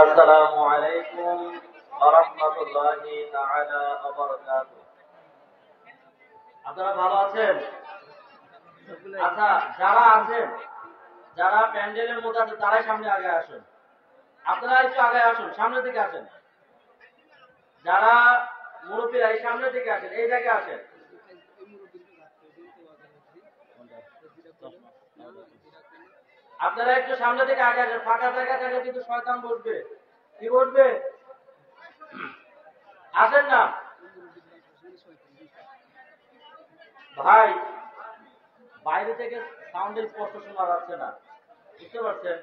আসসালামু আলাইকুম ওয়া রাহমাতুল্লাহি তাআলা ওয়া বারাকাতুহু। আপনারা ভালো আছেন? আচ্ছা, যারা আছেন, যারা প্যান্ডেলের মধ্যে আছেন তারাই সামনে আগে আসুন। আপনারা একটু আগে আসুন, সামনের দিকে আসেন। যারা মুরব্বীরা এই সামনের দিকে আসেন, এই জায়গায় আসেন। আপনারা একটু সামনে থেকে আগে আসেন, ফাঁকা জায়গা থাকলে কিন্তু শয়তান বসবে। কি বসবে? আসেন না ভাই, বাইরে থেকে সাউন্ডের স্পষ্ট শোনা যাচ্ছে না, বুঝতে পারছেন?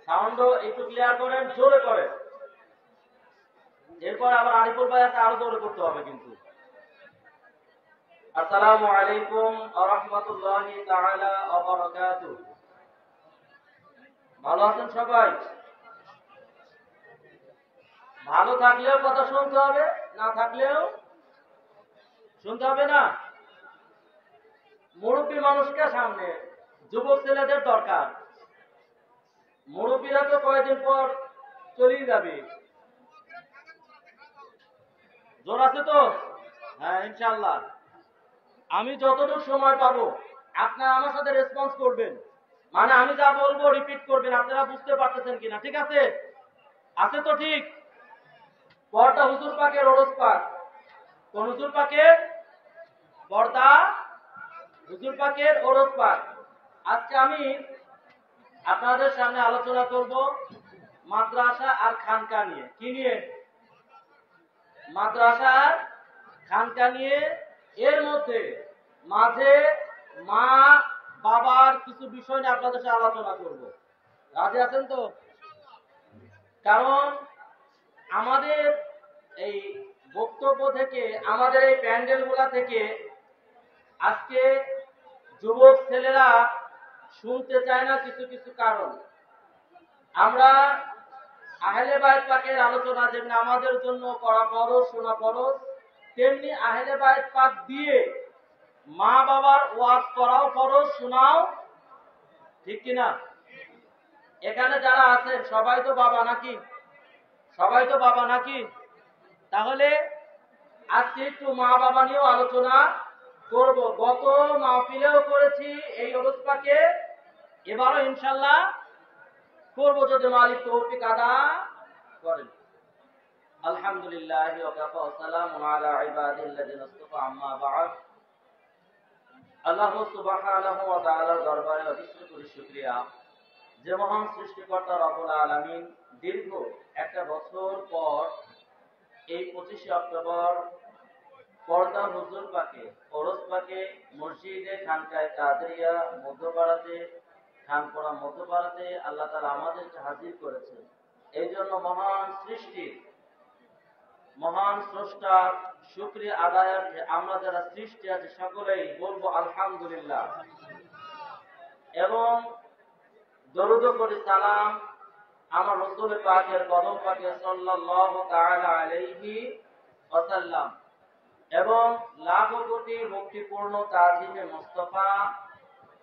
সাউন্ডও একটু ক্লিয়ার করেন, জোরে করেন। এরপর আবার আরিফুল ভাই আছে, আরো জোরে করতে হবে কিন্তু। আসসালামু আলাইকুম ওয়া রাহমাতুল্লাহি তাআলা ওয়া বারাকাতুহু। ভালো আছেন সবাই? ভালো থাকলেও কথা শুনতে হবে, না থাকলেও শুনতে হবে না? মুরব্বী মানুষকে সামনে, যুবক ছেলেদের দরকার। মুরব্বীরা তো কয়েকদিন পর চলেই যাবে। জোর আছে তো? হ্যাঁ, ইনশাআল্লাহ। আমি যতটুকু সময় পাবো আপনারা আমার সাথে রেসপন্স করবেন, মানে আমি যা বলবো রিপিট করবেন। আপনারা বুঝতে পারতেছেন কিনা? ঠিক আছে? আছে তো? ঠিক। পর্দা হুজুর পাকের ওরস পাক। কোন হুজুর পাকের? পর্দা হুজুর পাকের ওরস পাক। আজকে আমি আপনাদের সামনে আলোচনা করব মাদ্রাসা আর খানকা নিয়ে। কি নিয়ে? মাদ্রাসা আর খানকা নিয়ে। এর মধ্যে মাঝে মা বাবার কিছু বিষয় নিয়ে আপনাদের সাথে আলোচনা করব। রাজি আছেন তো? কারণ আমাদের এই বক্তব্য থেকে, আমাদের এই প্যান্ডেলগুলা থেকে আজকে যুবক ছেলেরা শুনতে চায় না কিছু কিছু কারণ। আমরা আহলে বায়ত পাকের আলোচনা যেমনি আমাদের জন্য করা ফরজ, শোনা ফরজ, তেমনি আহলে বায়ত পাক দিয়ে মা বাবার ওয়াজ করাও ফরজ, শোনাও। ঠিক কিনা? এখানে যারা আছেন সবাই তো বাবা নাকি? সবাই তো বাবা নাকি? তাহলে আজকে একটু মা বাবা নিয়েও আলোচনা করব। গত মাহফিলেও করেছি এই অবস্থাকে, এবারও ইনশাল্লাহ করব যদি মালিক তৌফিক আদা করেন। আলহামদুলিল্লাহ ওয়া কাফা ওয়া সালামুন আলা ইবাদিল্লাযিনা ইসতাফা, আম্মা বা'দ। আল্লাহ সুবহানাহু ওয়া তাআলার দরবারে অধিষ্ঠ করি শুকরিয়া যে মহান সৃষ্টিকর্তা রব্বুল আলামিন দীর্ঘ একটা বছর পর এই 25শে অক্টোবর পর্দা হুজুর পাকে ওরস পাকে মসজিদে খানকায় কাদরিয়া মধ্যপাড়াতে, খানপাড়া মধ্যপাড়াতে আল্লাহ তাআলা আমাদেরকে হাজির করেছে। এই জন্য মহান সৃষ্টির মহান স্রষ্টার শুকরিয়া আদায়ার্থে আমরা যারা সৃষ্টি আছে সকলেই বলবো আলহামদুলিল্লাহ, এবং দরুদ করি সালাম আমার রাসূল পাকের কদম পাকে সাল্লাল্লাহু তাআলা আলাইহি ওয়াসাল্লাম, এবং লাখো কোটি মুক্তিপূর্ণ তাজিমে মুস্তাফা,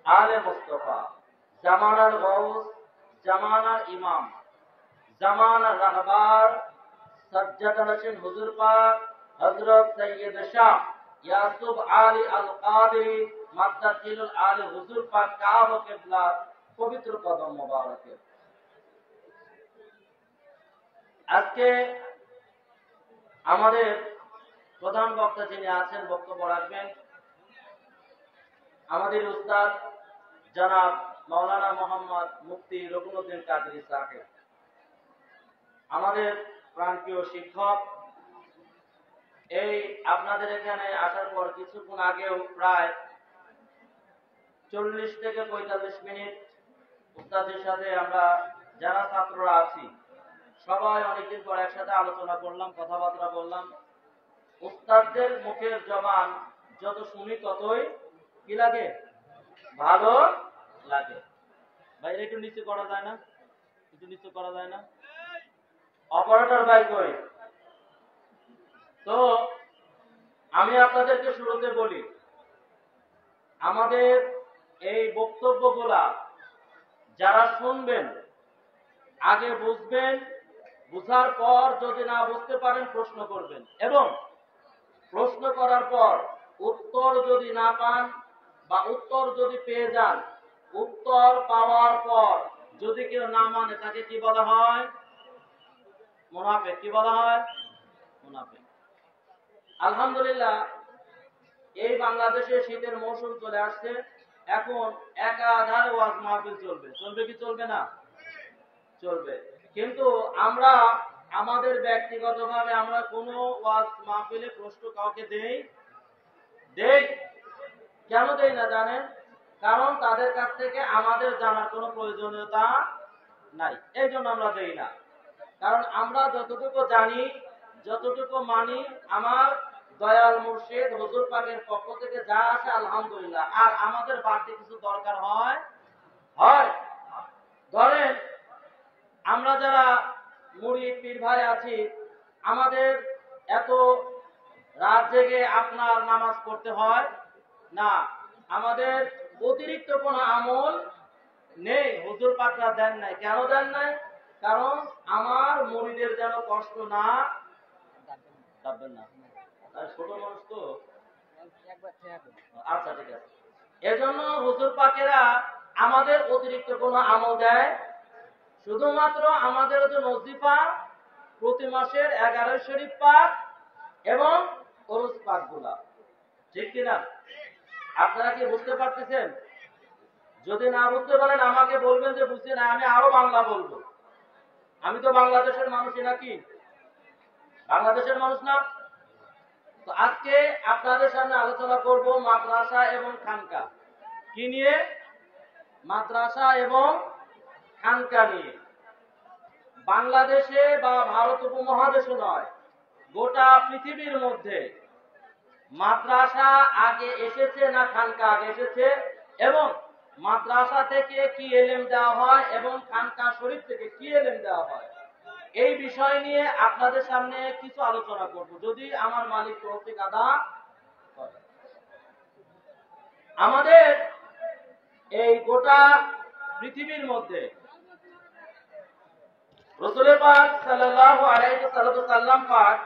আলে মুস্তাফা, জামানার গৌস, জামানার ইমাম, জামানার রাহবার সাজ্জাদ হোসেন হুজুর পাক হযরত সৈয়দ শাহ ইয়াসুফ আলী আল কাদরি মাদ্দাতিলুল আলী হুজুর পাক কাব কিবলা পবিত্র কদম মোবারকে। আজকে আমাদের প্রধান বক্তা যিনি আছেন, বক্তব্য রাখবেন আমাদের উস্তাদ জনাব মাওলানা মোহাম্মদ মুফতি রকুনুদ্দিন কাদরি সাহেব, আমাদের প্রাণপ্রিয় শিক্ষক। এই আপনাদের এখানে আসার পর কিছুক্ষণ আগেও প্রায় 40 থেকে 45 মিনিট উস্তাদের সাথে আমরা যারা ছাত্ররা আছি সবাই অনেকদিন পর একসাথে আলোচনা করলাম, কথাবার্তা বললাম। উস্তাদদের মুখের জবান যত শুনি ততই কি লাগে? ভালো লাগে। ভাই একটু নিচে করা যায় না? একটু নিচে করা যায় না? অপারেটর ভাই কই? তো আমি আপনাদেরকে শুরুতে বলি, আমাদের এই বক্তব্যগুলা যারা শুনবেন আগে বুঝবেন, বুঝার পর যদি না বুঝতে পারেন প্রশ্ন করবেন, এবং প্রশ্ন করার পর উত্তর যদি না পান বা উত্তর যদি পেয়ে যান, উত্তর পাওয়ার পর যদি কেউ না মানে তাকে কি বলা হয়? মুনাফিক। কি বলা হয়? মুনাফিক। আলহামদুলিল্লাহ, এই বাংলাদেশে শীতের মৌসুম চলে আসছে। এখন একাধার ওয়াজ মাহফিল চলবে। চলবে কি চলবে না? চলবে। কিন্তু আমরা আমাদের ব্যক্তিগতভাবে আমরা কোনো ওয়াজ মাহফিলে প্রশ্ন কাউকে দেই দেই কেন দেই না জানেন? কারণ তাদের কাছ থেকে আমাদের জানার কোনো প্রয়োজনীয়তা নাই, এই জন্য আমরা দেই না। কারণ আমরা যতটুকু জানি, যতটুকু মানি, আমার দয়াল মুর্শিদ হুজুর পাকের পক্ষ থেকে যা আসে আলহামদুলিল্লাহ। আর আমাদের বাড়তি কিছু দরকার হয় হয় ধরেন আমরা যারা মুরিদ পীর ভাই আছি, আমাদের এত রাত জেগে আপনার নামাজ পড়তে হয় না, আমাদের অতিরিক্ত কোনো আমল নেই, হুজুর পাকরা দেন নাই। কেন দেন নাই? কারণ আমার মুরিদের যেন কষ্ট না পাবেন না, ছোট মানুষ তো। আচ্ছা, ঠিক আছে। এজন্য হুজুর পাকেরা আমাদের অতিরিক্ত কোনো আমল দেয়, শুধুমাত্র আমাদের যে নজিফা প্রতি মাসের 11 শরীফ পাক এবং ওরস পাক গুলা, ঠিক কিনা? আপনারা কি বুঝতে পারতেছেন? যদি না বুঝতে পারেন আমাকে বলবেন যে বুঝতে না, আমি আরো বাংলা বলবো। আমি তো বাংলাদেশের মানুষই নাকি? বাংলাদেশের মানুষ না? তো আজকে আপনাদের সামনে আলোচনা করব মাদ্রাসা এবং খানকা। কি নিয়ে? মাদ্রাসা এবং খানকা নিয়ে। বাংলাদেশে বা ভারত উপমহাদেশে নয়, গোটা পৃথিবীর মধ্যে মাদ্রাসা আগে এসেছে না খানকা আগে এসেছে, এবং মাদ্রাসা থেকে কি এলেম দেওয়া হয় এবং খানকা শরীফ থেকে কি এলেম দেওয়া হয়, এই বিষয় নিয়ে আপনাদের সামনে কিছু আলোচনা করব, যদি আমার মালিক তৌফিক আদা করে। আমাদের এই গোটা পৃথিবীর মধ্যে রাসূল পাক সাল্লাল্লাহু আলাইহি ওয়াসাল্লাম পাক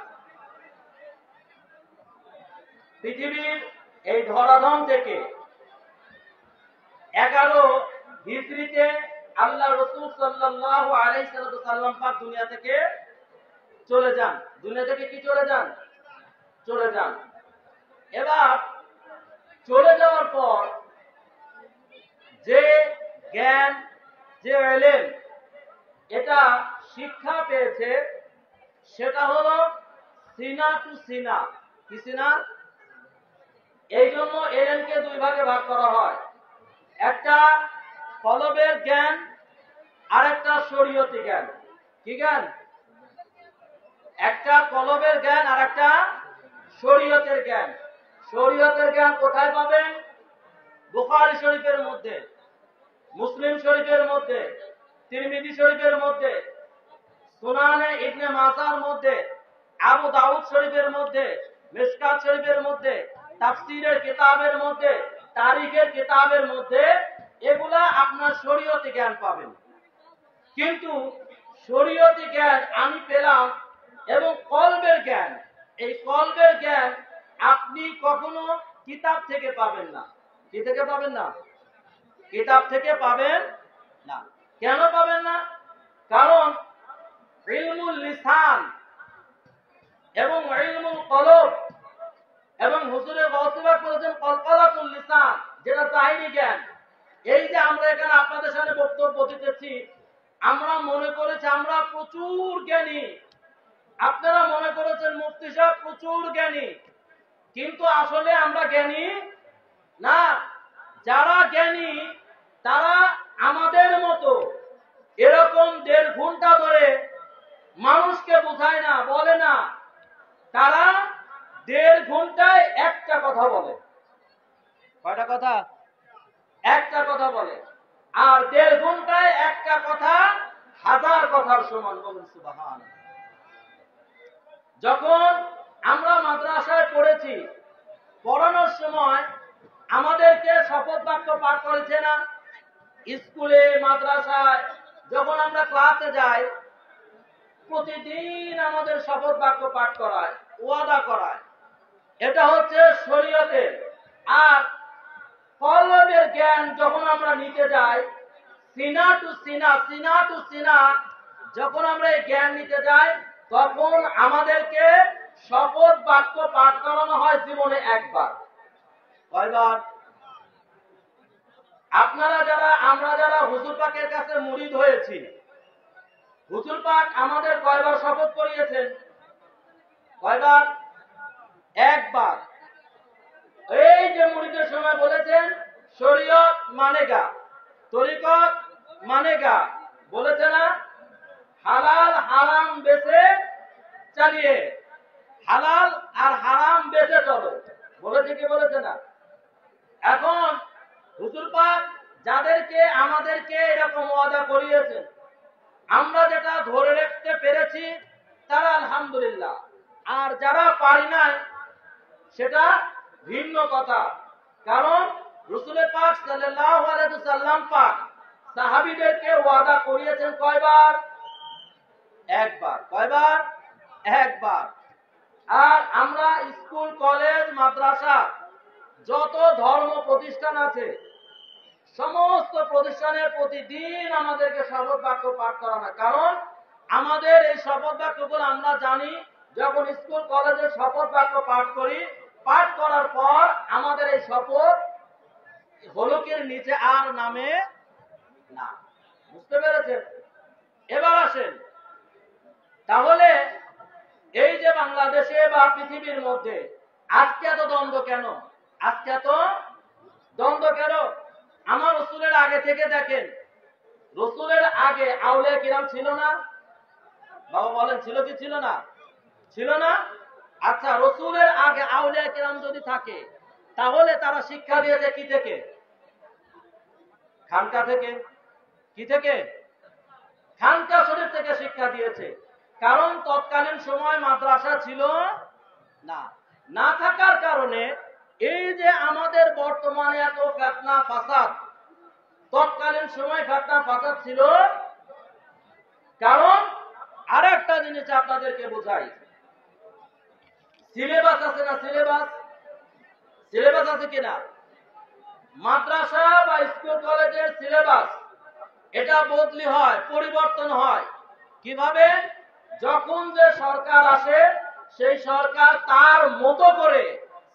পৃথিবীর এই ধরাধাম থেকে 11 হিজরিতে আল্লাহ রাসূল সাল্লাল্লাহু আলাইহি ওয়াসাল্লাম পাক দুনিয়া থেকে চলে যান। দুনিয়া থেকে কি চলে যান? চলে যান। এবার চলে যাওয়ার পর যে জ্ঞান, যে ইলম এটা শিক্ষা পেয়েছে, সেটা হলো সিনা টু সিনা। কি সিনা? এই জন্য ইলমকে দুই ভাগে ভাগ করা হয়, একটা কলবের জ্ঞান আর একটা শরীয়তি জ্ঞান। কি জ্ঞান? একটা কলবের জ্ঞান আর একটা শরীয়তের জ্ঞান। শরীয়তের জ্ঞান কোথায় পাবেন? বুখারী শরীফের মধ্যে, মুসলিম শরীফের মধ্যে, তিরমিজি শরীফের মধ্যে, সুনানে ইবনে মাজার মধ্যে, আবু দাউদ শরীফের মধ্যে, মিশকাত শরীফের মধ্যে, তাফসীরের কিতাবের মধ্যে, তারিখের কিতাবের মধ্যে, এগুলা আপনার শরীয়তি জ্ঞান পাবেন। কিন্তু শরীয়তি জ্ঞান আমি পেলাম এবং কলবের জ্ঞান, এই কলবের জ্ঞান আপনি কখনো কিতাব থেকে পাবেন না। কি থেকে পাবেন না? কিতাব থেকে পাবেন না। কেন পাবেন না? কারণ ইলমুল লিসান এবং ইলমুল কলব এবং হুজুরে গৌসিবাগ করেছেন কলকলাতুল লিসান, যেটা জাহিরি জ্ঞান। এই যে আমরা এখানে আপনাদের সামনে বক্তব্য দিতেছি, আমরা মনে করেছি আমরা প্রচুর জ্ঞানী, আপনারা মনে করেছেন মুফতি সাহেব প্রচুর জ্ঞানী, কিন্তু আসলে আমরা জ্ঞানী না। যারা জ্ঞানী তারা আমাদের মতো এরকম 1.5 ঘন্টা ধরে মানুষকে বোঝায় না, বলে না। তারা 1.5 ঘন্টায় একটা কথা বলে। কয়টা কথা? একটা কথা বলে। আর 1.5 ঘন্টায় একটা কথা 1000 কথার সমান। বলুন সুবহানাল্লাহ। যখন আমরা মাদ্রাসায় পড়েছি, পড়ানোর সময় আমাদেরকে শপথ বাক্য পাঠ করেছে না? স্কুলে মাদ্রাসায় যখন আমরা ক্লাসে যাই প্রতিদিন আমাদের শপথ বাক্য পাঠ করায়, ওয়াদা করায়। এটা হচ্ছে শরীয়তের। আর কলবের জ্ঞান যখন আমরা নিতে যাই, সিনা টু সিনা, সিনা টু সিনা, যখন আমরা এই জ্ঞান নিতে যাই তখন আমাদেরকে শপথ বাক্য পাঠ করানো হয় জীবনে একবার। কয়বার? আপনারা যারা, আমরা যারা হুজুর পাকের কাছে মুরিদ হয়েছি, হুজুর পাক আমাদের কয়বার শপথ করিয়েছেন? কয়বার? একবার। এই যে মুরিদের সময় বলেছেন শরীয়ত মানেগা, তরিকত মানেগা, বলেছে না? হালাল হারাম বেছে চালিয়ে, হালাল আর হারাম বেছে চলো, বলেছে কি বলেছে না? এখন হুজুর পাক যাদেরকে আমাদেরকে এরকম ওয়াদা করিয়েছেন, আমরা যেটা ধরে রাখতে পেরেছি তারা আলহামদুলিল্লাহ, আর যারা পারি নাই সেটা ভিন্ন কথা। কারণ রাসূল পাক সাল্লাল্লাহু আলাইহি ওয়াসাল্লাম পাক সাহাবীদেরকে ওয়াদা করিয়েছেন কয়বার? একবার। কয়বার? একবার। আর আমরা স্কুল, কলেজ, মাদ্রাসা, যত ধর্ম প্রতিষ্ঠান আছে সমস্ত প্রতিষ্ঠানের প্রতিদিন আমাদেরকে শপথ বাক্য পাঠ করা হয়। কারণ আমাদের এই শপথ বাক্যগুলো আমরা জানি, যখন স্কুল কলেজে শপথ বাক্য পাঠ করি, পাঠ করার পর আমাদের এই শপথ হলকের নিচে আর নামে না। বুঝতে পেরেছেন? এবার আসেন, তাহলে এই যে বাংলাদেশে বা পৃথিবীর মধ্যে আজকে এত দ্বন্দ্ব কেন? আজকে এত দ্বন্দ্ব কেন? আমার রসুলের আগে থেকে দেখেন, রসুলের আগে আউলিয়া কিরাম ছিল না? বাবা বলেন, ছিল কি ছিল না? ছিল না? আচ্ছা, রসুলের আগে আউলিয়া কিরাম যদি থাকে তাহলে তারা শিক্ষা দিয়েছে কি থেকে? খানকা থেকে। কি থেকে? খানকা শরীফ থেকে শিক্ষা দিয়েছে। কারণ তৎকালীন সময় মাদ্রাসা ছিল না। না থাকার কারণে এই যে আমাদের বর্তমানে এত ফিতনা ফাসাদ, তৎকালীন সময় ফিতনা ফাসাদ ছিল। কারণ আরেকটা জিনিস আপনাদেরকে বোঝাই, সিলেবাস আছে না? সিলেবাস, সিলেবাস আছে কিনা? মাদ্রাসা বা স্কুল কলেজের সিলেবাস এটা বদলি হয়, পরিবর্তন হয়। কিভাবে? যখন যে সরকার আসে সেই সরকার তার মতো করে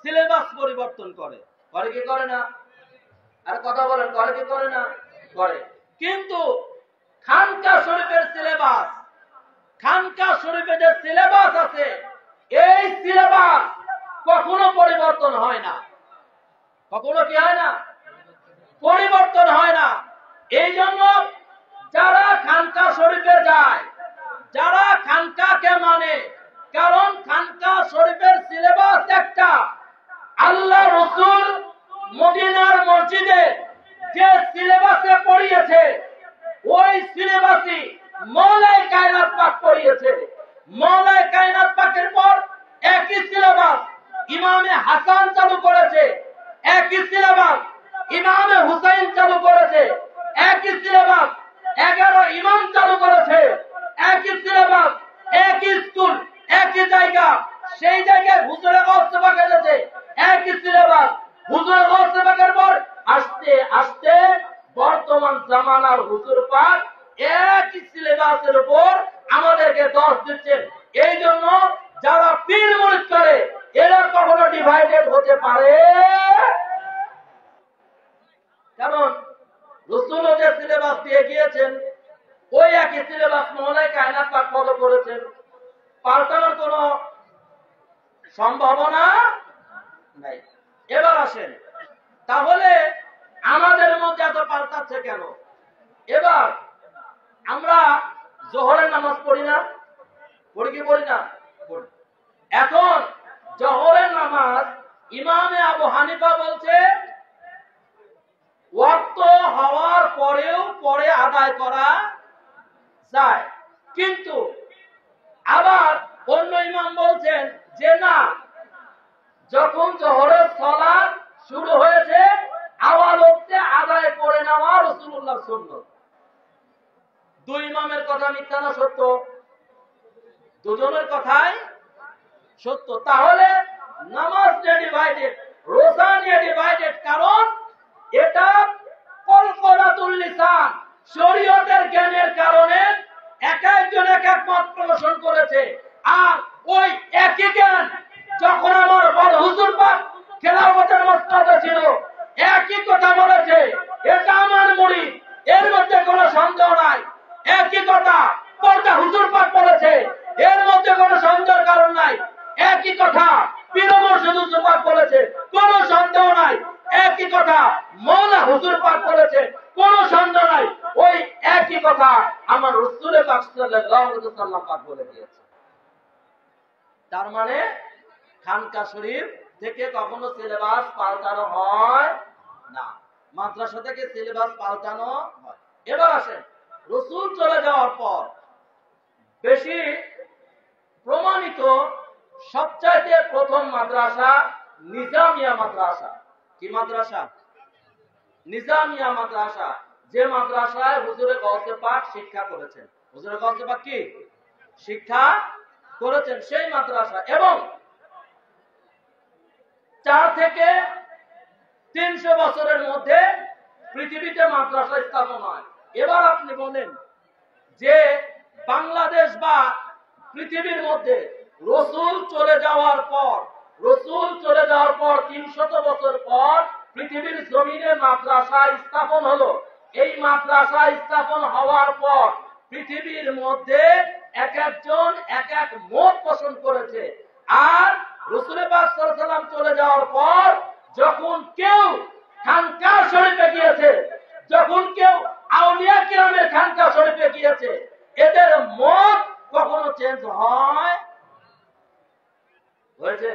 সিলেবাস পরিবর্তন করে। করে কি করে না? আর কথা বলেন, করে কি করে না? করে। কিন্তু খানকা শরীফের সিলেবাস, খানকা শরীফের যে সিলেবাস আছে এই সিলেবাস কখনো পরিবর্তন হয় না। কখনো কি হয় না? পরিবর্তন হয় না। এই জন্য যারা খানকা শরীফে যায়, যারা খানকাকে মানে, কারণ খানকা শরীফের সিলেবাস একটা, আল্লাহ রাসূল মদিনার মসজিদে যে সিলেবাসে পড়িয়েছে ওই সিলেবাসই মওলাই কায়নাত পাক পড়িয়েছে। মওলাই কায়নাত পাকের পর একই সিলেবাস ইমামে হাসান চালু করেছে, একই সিলেবাস ইমামে হুসাইন চালু করেছে, একই সিলেবাস 11 ইমাম চালু করেছে, একই সিলেবাস, একই স্কুল, একই জায়গা, সেই জায়গায় হুজুরে গৌসে পাক এসেছে, একই সিলেবাস। হুজুরে গৌসে পাকের পর আস্তে আস্তে বর্তমান জামানার হুজুর পাক একই সিলেবাসের উপর আমাদেরকে দর্শ দিচ্ছেন। এই জন্য যারা পীর মুরিদ করে এরা কখনো ডিভাইডেড হতে পারে, কারণ রাসূল যে সিলেবাস দিয়ে গিয়েছেন ওই একই সিলেবাস মওলাই কায়নাত পাক ফলো করেছেন। পাল্টানোর কোনো সম্ভাবনা নাই। এবার আসেন, তাহলে আমাদের মধ্যে এত পাল্টাচ্ছে কেন? এবার আমরা জোহরের নামাজ পড়ি না? পড়ি কি পড়ি না? পড়ি। এখন জোহরের নামাজ ইমামে আবু হানিফা বলছে ওয়াক্ত হওয়ার পরেও পরে আদায় করা যায়, কিন্তু আবার অন্য ইমাম বলছেন যে না, যখন জোহরের সালাত শুরু হয়েছে আওয়াজ উঠতে আদায় করে নেওয়া রাসূলুল্লাহর সুন্নাত। দুই ইমামের কথা মিথ্যা না সত্য? দুজনের কথাই সত্য। তাহলে নামাজ নিয়ে ডিভাইডেড, রোজা নিয়ে ডিভাইডেড, কারণ এটা কলকলাতুল লিসান, শরীয়তের জ্ঞানের কারণে এক একজন এক এক মত প্রদর্শন করেছে। আর ওই একই জ্ঞান যখন আমার বড় হুজুর পাক খেলাফতের মসনদে ছিল, একই কথা বলেছে, এটা আমার মুরিদ, এর মধ্যে কোনো সন্দেহ নাই। একই কথা পর্দা হুজুর পাক বলেছে, এর মধ্যে কোনো সন্দেহের কারণ নাই। একই কথা পীর মুর্শিদ হুজুর পাক বলেছে, কোনো সন্দেহ নাই। একই কথা মওলা হুজুর পাক বলেছে, কোনো সন্দেহ নাই। ওই একই কথা আমার রাসূল পাক সাল্লাল্লাহু আলাইহি ওয়াসাল্লাম পাক বলে দিয়েছে। তার মানে খানকা শরীফ থেকে কখনো সিলেবাস পাল্টানো হয় না, মাদ্রাসা থেকে সিলেবাস পাল্টানো হয়। এবার আসেন, রাসূল চলে যাওয়ার পর বেশি প্রমাণিত সবচাইতে প্রথম মাদ্রাসা নিজামিয়া মাদ্রাসা। কি মাদ্রাসা? নিজামিয়া মাদ্রাসা, যে মাদ্রাসায় হুজুরে গৌসে পাক শিক্ষা করেছেন। হুজুরে গৌসে পাক কি শিক্ষা করেছেন? সেই মাদ্রাসা। এবং 4 থেকে 300 বছরের মধ্যে পৃথিবীতে মাদ্রাসা স্থাপন হয়। এবার আপনি বলেন যে বাংলাদেশ বা পৃথিবীর মধ্যে রাসূল চলে যাওয়ার পর 300 বছর পর পৃথিবীর জমিনে মাদ্রাসা স্থাপন হলো। এই মাদ্রাসা স্থাপন হওয়ার পর পৃথিবীর মধ্যে এক একজন এক এক মত পোষণ করেছে। আর রাসূল পাক সাল্লাল্লাহু আলাইহি ওয়াসাল্লাম চলে যাওয়ার পর যখন কেউ খানকা শরীফে গিয়েছে, যখন কেউ আউলিয়া কিরামের খানকা শরীফে গিয়েছে, এদের মত কখনো চেঞ্জ হয়েছে?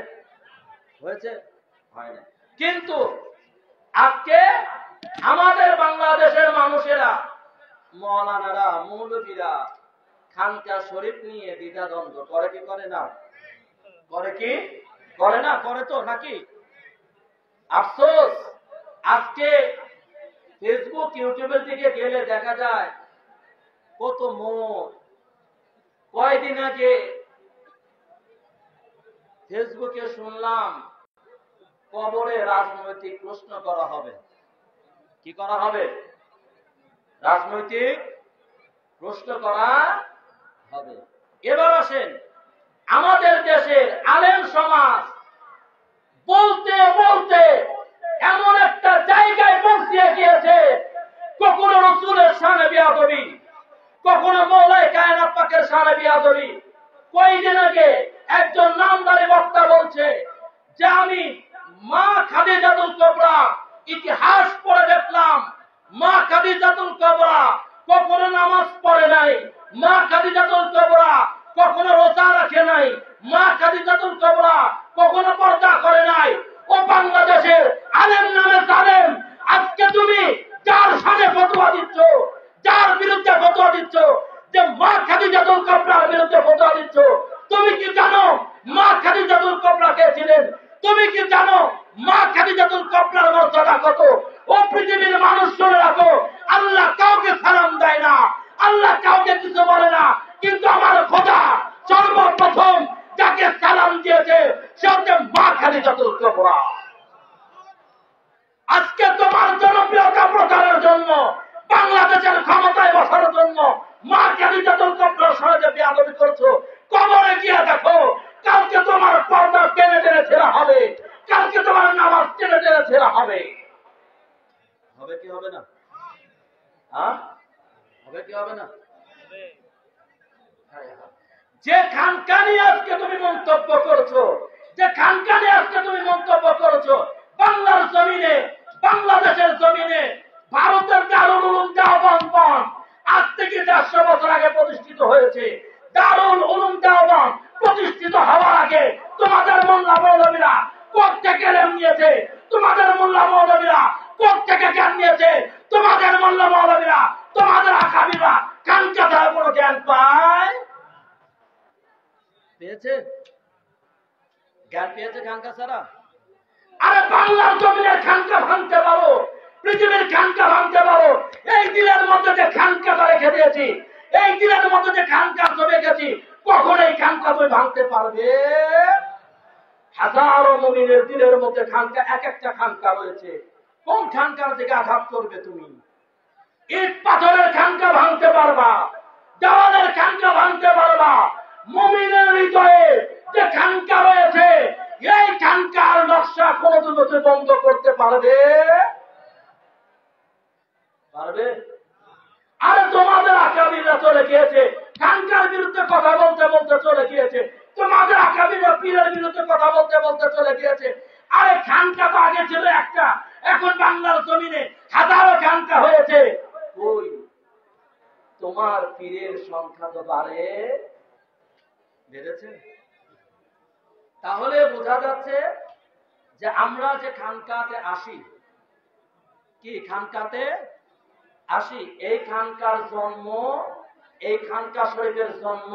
হয় না। কিন্তু আজকে আমাদের বাংলাদেশের মানুষেরা, মাওলানারা, মৌলভীরা খানকা শরীফ নিয়ে দ্বিধাদ্বন্দ্ব করে কি করে না? করে তো নাকি? আফসোস, আজকে ফেসবুক ইউটিউবের দিকে গেলে দেখা যায় কত মত। কয়েকদিন আগে ফেসবুকে শুনলাম কবরে রাজনৈতিক প্রশ্ন করা হবে। কি করা হবে? রাজনৈতিক প্রশ্ন করা হবে। এবার আসেন, আমাদের দেশের আলেম সমাজ বলতে বলতে এমন একটা জায়গায় পৌঁছে গিয়েছে, কখনো রাসূলের শানে বেয়াদবি, কখনো মওলাই কায়নাত পাকের শানে বেয়াদবি। কয়েকদিন আগে একজন নামদারি বক্তা বলছে যে আমি মা খাদিজাতুল কুবরা ইতিহাস পড়ে দেখলাম, মা খাদিজাতুল কুবরা কখনো নামাজ পড়ে নাই, মা খাদিজাতুল কুবরা কখনো রোজা রাখে নাই, মা খাদিজাতুল কুবরা কখনো পর্দা করে নাই। ও বাংলাদেশের আলেম নামে জালেম, আজকে তুমি যার শানে ফতোয়া দিচ্ছ, যার বিরুদ্ধে ফতোয়া দিচ্ছ, যে মা খাদিজাতুল কুবরার বিরুদ্ধে ফতোয়া দিচ্ছ, তুমি কি জানো মা খাদিজাতুল কুবরা কে ছিলেন? তুমি কি জানো মা খাদিজাতুল কুবরার মর্যাদা কত? ও পৃথিবীর মানুষ শুনে রাখো, আল্লাহ কাউকে সালাম দেয় না, আল্লাহ কাউকে কিছু বলে না, কিন্তু আমার খোদা সর্বপ্রথম যাকে সালাম দিয়েছে সে হচ্ছে মা খাদিজাতুল কুবরা। আজকে তোমার জনপ্রিয়তা প্রচারের জন্য, বাংলাদেশের ক্ষমতায় বসার জন্য মা খাদিজাতুল কুবরার সঙ্গে বেয়াদবি করছো, কবরে গিয়ে দেখো কালকে তোমার পর্দা টেনে টেনে ছেঁড়া হবে, কালকে তোমার নামাজ টেনে টেনে ছেঁড়া হবে। হবে কি হবে না? হবে কি হবে না? যে খানকা নিয়ে আজকে তুমি মন্তব্য করছো, যে খানকা নিয়ে আজকে তুমি মন্তব্য করছো, বাংলার জমিনে, বাংলাদেশের জমিনে ভারতের দারুল উলুম দেওবন্দ আজ থেকে 400 বছর আগে প্রতিষ্ঠিত হয়েছে। দারুল উলুম দেওবন্দ প্রতিষ্ঠিত হওয়ার আগে তোমাদের মোল্লা মৌলভীরা কোত্থেকে জ্ঞান নিয়েছে? তোমাদের মোল্লা মৌলভীরা কোত্থেকে জ্ঞান নিয়েছে? তোমাদের মোল্লা মৌলভীরা, তোমাদের আকাবিরা খানকা দ্বারা কোনো জ্ঞান পেয়েছে? জ্ঞান পেয়েছে খানকা ছাড়া? আরে বাংলার জমিনের খানকা ভাঙতে পারো, পৃথিবীর খানকা ভাঙতে পারো। এই দিলের মধ্যে যে খানকাটা রেখে দিয়েছি, এই দিলের মধ্যে যে খানকা জমে গেছি, কখন এই খানকা তুমি ভাঙতে পারবে? হাজারো মুমিনের দিলের মধ্যে খানকা, এক একটা খানকা রয়েছে। কোন খানকার দিকে আঘাত করবে তুমি? ইট পাথরের খানকা ভাঙতে পারবা, দেওয়ালের খানকা ভাঙতে পারবা। মুমিনের হৃদয়ে যে খানকা রয়েছে, এই খানকার নকশা কোনদিন তুমি বন্ধ করতে পারবে? পারবে? আরে তোমাদের আকাবিররা চলে গিয়েছে, খানকার বিরুদ্ধে কথা বলতে বলতে চলে গিয়েছে। তোমাদের আকাবিররা পীরের বিরুদ্ধে কথা বলতে বলতে চলে গিয়েছে। আরে খানকা তো আগে ছিল একটা, এখন বাংলার জমিনে হাজারো খানকা হয়েছে। ওই তোমার পীরের সংখ্যা তো বেড়েছে। তাহলে বোঝা যাচ্ছে যে আমরা যে খানকাতে আসি, কি খানকাতে আসি, এই খানকার জন্ম, এই খানকা শরীফের জন্ম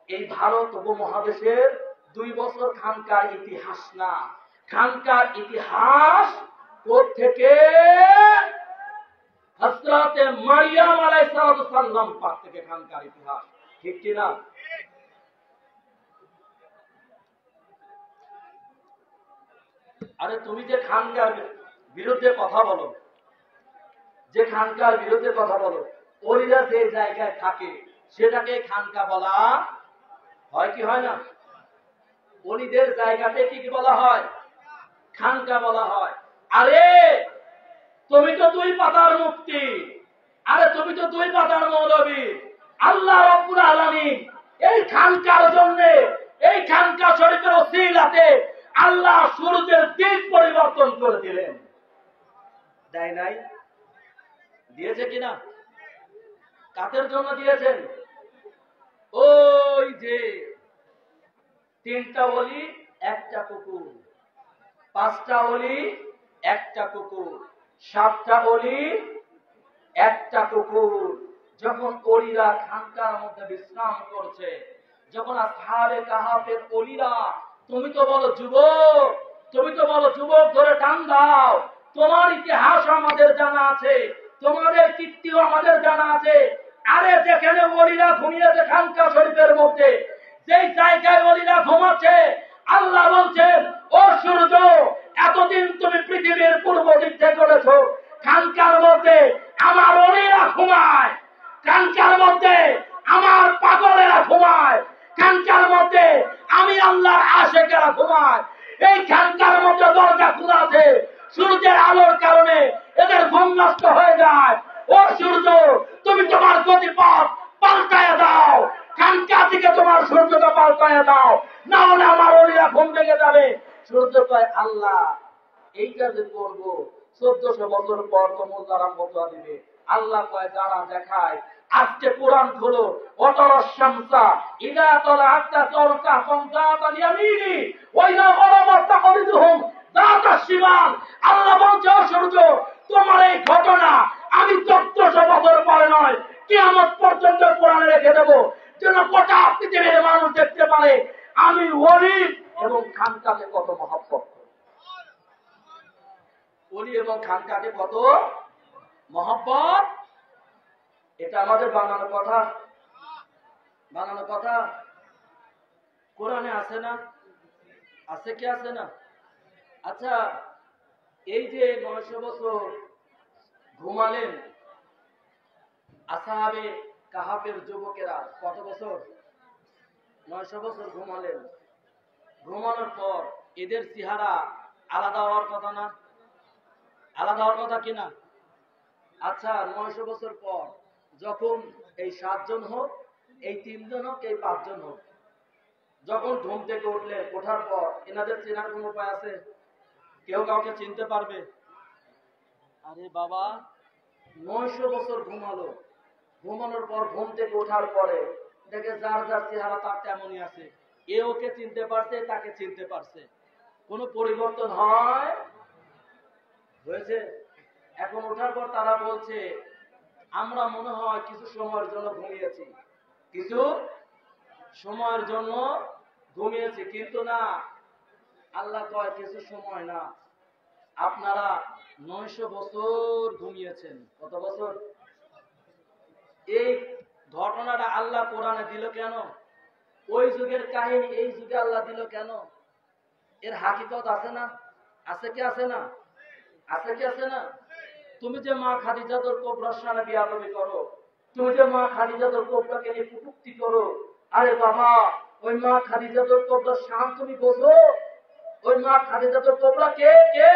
এই ভারত উপমহাদেশের 2 বছর খানকার ইতিহাস না। খানকার ইতিহাস কোত্থেকে? হযরতে মারিয়াম আলাইহিস সালাম পাক থেকে খানকার ইতিহাস, ঠিক কি না? আরে তুমি যে খানকার বিরুদ্ধে কথা বলো, যে খানকার বিরুদ্ধে কথা বলো, ওইরা যে জায়গায় থাকে সেটাকে খানকা বলা হয় কি হয় না? ওলিদের জায়গাতে কি কি বলা হয়? খানকা বলা হয়। আরে তুমি তো 2 পাতার মুফতি, আরে তুমি তো 2 পাতার মৌলবী। আল্লাহ রাব্বুল আলামিন এই খানকার জন্য, এই খানকা শরীফের ওসিলাতে আল্লাহ সূর্যের দিক পরিবর্তন করে দিলেন। দেয় নাই? দিয়েছে কিনা? কাদের জন্য দিয়েছেন? ওই যে 3টা ওলি একটা কুকুর, 5টা ওলি একটা কুকুর, 7টা ওলি একটা কুকুর। যখন ওলিরা খানকার মধ্যে বিশ্রাম করছে, যখন আসহাবে কাহাফের ওলিরা, তুমি তো বলো যুবক, তুমি তো বলো যুবক ধরে টান দাও, তোমার ইতিহাস আমাদের জানা আছে, তোমাদের কীর্তিও আমাদের জানা আছে। আরে যেখানে ওলিরা ঘুমিয়েছে খানকা শরীফের মধ্যে, যেই জায়গায় ওলিরা ঘুমাচ্ছে, আল্লাহ বলছেন ও সূর্য, এতদিন তুমি পৃথিবীর পূর্ব দিক থেকে করেছো, খানকার মধ্যে আমার ওলিরা ঘুমায়, খানকার মধ্যে আমার পাগলেরা ঘুমায়, খানকার মধ্যে আমি আল্লাহর আশিকেরা ঘুমায়। এই খানকার মধ্যে দরজা খোলা আছে, সূর্যের আলোর কারণে এদের ঘুম নষ্ট হয়ে যায়। ও সূর্য, তুমি তোমার গতিপথ পাল্টায় দাও, খানকা থেকে তোমার সূর্যটা পাল্টায় দাও, না হলে আমার ওলিরা ঘুম ভেঙে যাবে। সূর্য কয় আল্লাহ এইটা যে করবো 1400 বছর পর তো মোল্লারাম ফতোয়া দিবে। আল্লাহ কয় যারা দেখায়, আজকে কোরআন খোলো, অতরশামসা ইদা তলা আত্তা তরকা সংজাতা ইয়ামিনি ওয়াইদা গরাবাত তাকরিদুহুম যাতা শিমাল। আল্লাহ বলছে ও সূর্য, তোমার এই ঘটনা আমি 1400 বছর পরে নয়, কিয়ামত পর্যন্ত কোরআনে রেখে দেব, যেন গোটা পৃথিবীর মানুষ দেখতে পারে আমি ওলি এবং খানকাকে কত মহব্বত করি। ওলি এবং খানকাকে কত মহব্বত। এটা আমাদের বানানো কথা, বানানো কথা। কোরআনে আছে না? আছে কি আছে না? আচ্ছা, এই যে 900 বছর ঘুমালেন আসহাবে কাহাফের যুবকেরা, কত বছর? 900 বছর ঘুমালেন। ঘুমানোর পর এদের চেহারা আলাদা হওয়ার কথা না? আলাদা হওয়ার কথা কিনা? আচ্ছা, 900 বছর পর যখন এই 7 জন হোক, এই 3 জন হোক, এই 5 জন হোক, যখন ঘুম থেকে উঠলেন, ওঠার পর এনাদের চেনার কোন উপায় আছে? কেউ কাউকে চিনতে পারবে? আরে বাবা, 900 বছর ঘুমালো, ঘুমানোর পর ঘুম থেকে ওঠার পরে দেখে যার যার চেহারা তার তেমনই আছে। এ ওকে চিনতে পারছে, তাকে চিনতে পারছে, কোনো পরিবর্তন হয় হয়েছে? এখন ওঠার পর তারা বলছে আমরা মনে হয় কিছু সময়ের জন্য ঘুমিয়েছি, কিছু সময়ের জন্য ঘুমিয়েছি, কিন্তু না, আল্লাহ কয় কিছু সময় না, আপনারা 900 বছর ঘুমিয়েছেন। কত বছর? এই ঘটনাটা আল্লাহ কোরআনে দিল কেন? ওই যুগের কাহিনী এই যুগে আল্লাহ দিল কেন? এর হাকিকত আছে না? আছে কি আছে না? আছে কি আছে না? তুমি যে মা খাদিজাতুল কুবরার সামনে বিয়াদবি করো, তুমি যে মা খাদিজাতুল কুবরাকে নিয়ে কটূক্তি করো, আরে বাবা, ওই মা খাদিজাতুল কুবরার শান তুমি বোঝো? ওই মা খাদিজাতুল কুবরা কে? কে?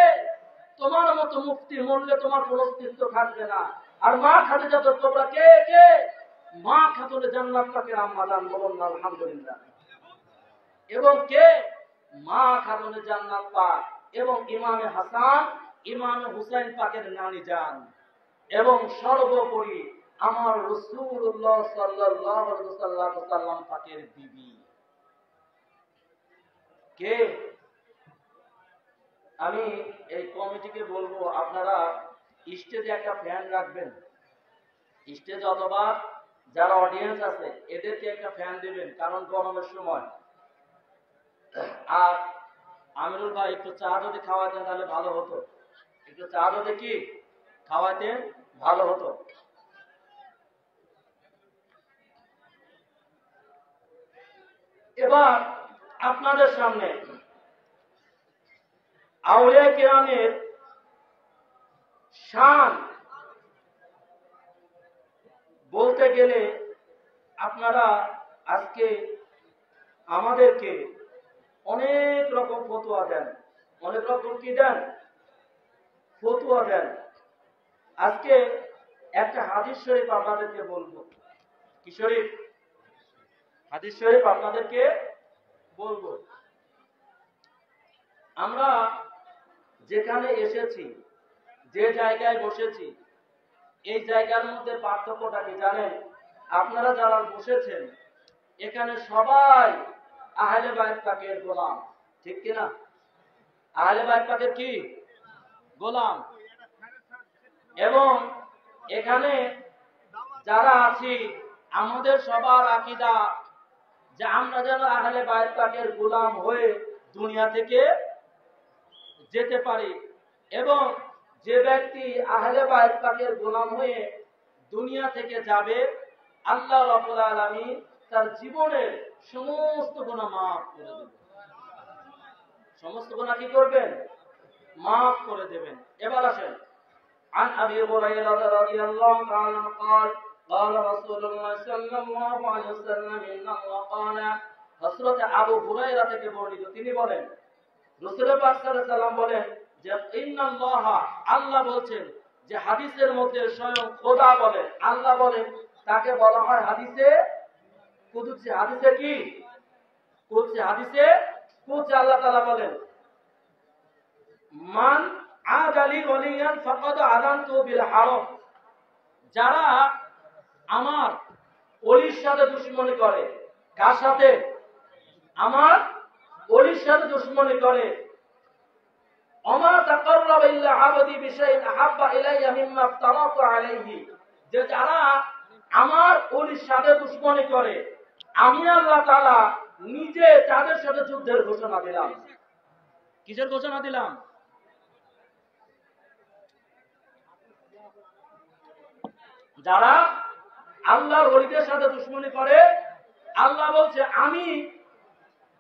তোমার মতো মুফতি মরলে তোমার কোনো অস্তিত্ব থাকবে না। আর মা খাদিজাতুল কুবরা কে? কে? মা খাতুনে জান্নাত পাকের আম্মা জান, বলুন না আলহামদুলিল্লাহ। এবং কে? মা খাতুনে জান্নাত পাক এবং ইমামে হাসান, ইমামে হুসাইন পাকের নানি জান, এবং সর্বোপরি আমার রাসূলুল্লাহ সাল্লাল্লাহু আলাইহি ওয়াসাল্লাম পাকের বিবি। কে? আমি এই কমিটিকে বলবো, আপনারা স্টেজে একটা ফ্যান রাখবেন, স্টেজ অথবা যারা অডিয়েন্স আছে এদেরকে একটা ফ্যান দিবেন, কারণ গরমের সময়। আর আমিরুল ভাই একটু চা যদি খাওয়াতেন তাহলে ভালো হতো, একটু চা যদি কি খাওয়াতেন ভালো হতো। এবার আপনাদের সামনে আউলিয়া কিরামের শান বলতে গেলে আপনারা আজকে আমাদেরকে অনেক রকম ফতোয়া দেন, অনেক রকম কি দেন? ফতোয়া দেন। আজকে একটা হাদিস শরীফ আপনাদেরকে বলবো। কি শরীফ? হাদিস শরীফ আপনাদেরকে বলবো। আমরা যেখানে এসেছি, যে জায়গায় বসেছি, এই জায়গার মধ্যে পার্থক্যটা কি জানেন? আপনারা যারা বসেছেন এখানে সবাই আহলে বাইত পাকের গোলাম, ঠিক কিনা? আহলে বাইত পাকের কি গোলাম। এবং এখানে যারা আছি আমাদের সবার আকীদা যে আমরা যেন আহলে বাইত পাকের গোলাম হয়ে দুনিয়া থেকে যেতে পারি। এবং যে ব্যক্তি আহলে বাইত পাকের গোলাম হয়ে দুনিয়া থেকে যাবে, আল্লাহ রাব্বুল আলামিন তার জীবনের সমস্ত গুনাহ মাফ করে দেবেন। সমস্ত গুনাহ কি করবেন? মাফ করে দেবেন। এবার আসেন, عن أبي هريرة رضي الله عنه قال قال رسول الله صلى الله عليه وسلم إن الله قال হযরত আবু হুরায়রা থেকে বর্ণিত, তিনি বলেন রাসূল পাক সাল্লাল্লাহু আলাইহি ওয়াসাল্লাম বলেন যে ইন্নাল্লাহ, আল্লাহ বলছেন, যে হাদিসের মধ্যে স্বয়ং খোদা বলেন, আল্লাহ বলেন, তাকে বলা হয় হাদিসে কুদসি। হাদিসে কি? কুদসি। হাদিসে কুদসি আল্লাহ তাআলা বলেন মান আদালি ওয়ালিয়ান ফাকাদ আযানতু বিল হারাম, যারা আমার ওলির সাথে দুশমনি করে। কার সাথে? আমার ওলির সাথে দুশমনি করে। ওমা তাকাররাবা ইল্লা আবদি বিশাইইন আহাব্বা ইলাইয়া মিম্মা আফতারাতু আলাইহি, যে যারা আমার ওলির সাথে দুশমনি করে, আমি আল্লাহ তাআলা নিজে তাদের সাথে যুদ্ধের ঘোষণা দিলাম। কিসের ঘোষণা দিলাম? যারা আল্লাহর ওলিদের সাথে দুশমনি করে, আল্লাহ বলছে আমি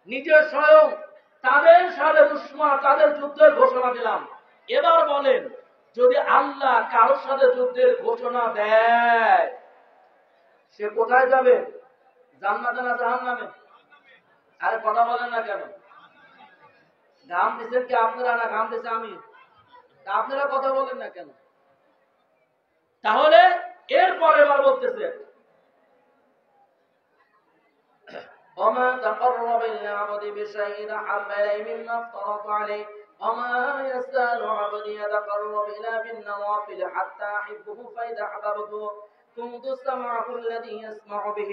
নিজে স্বয়ং তাদের সাথে দুশমন, তাদের যুদ্ধের ঘোষণা দিলাম। এবার বলেন, যদি আল্লাহ কারোর সাথে যুদ্ধের ঘোষণা দেয়, সে কোথায় যাবে? জান্নাতে না জাহান্নামে? আরে কথা বলেন না কেন? ঘাম দিচ্ছেন কি আপনারা, না ঘাম দিচ্ছে আমি? আপনারা কথা বলেন না কেন? তাহলে এরপর এবার বলতেছে وما تقرب العبد بشيء أحب إليه مما افترض عليه وما يزال عبدي يتقرب إلى بالنوافل حتى أحبه فإذا أحببته كنت سمعه الذي يسمع به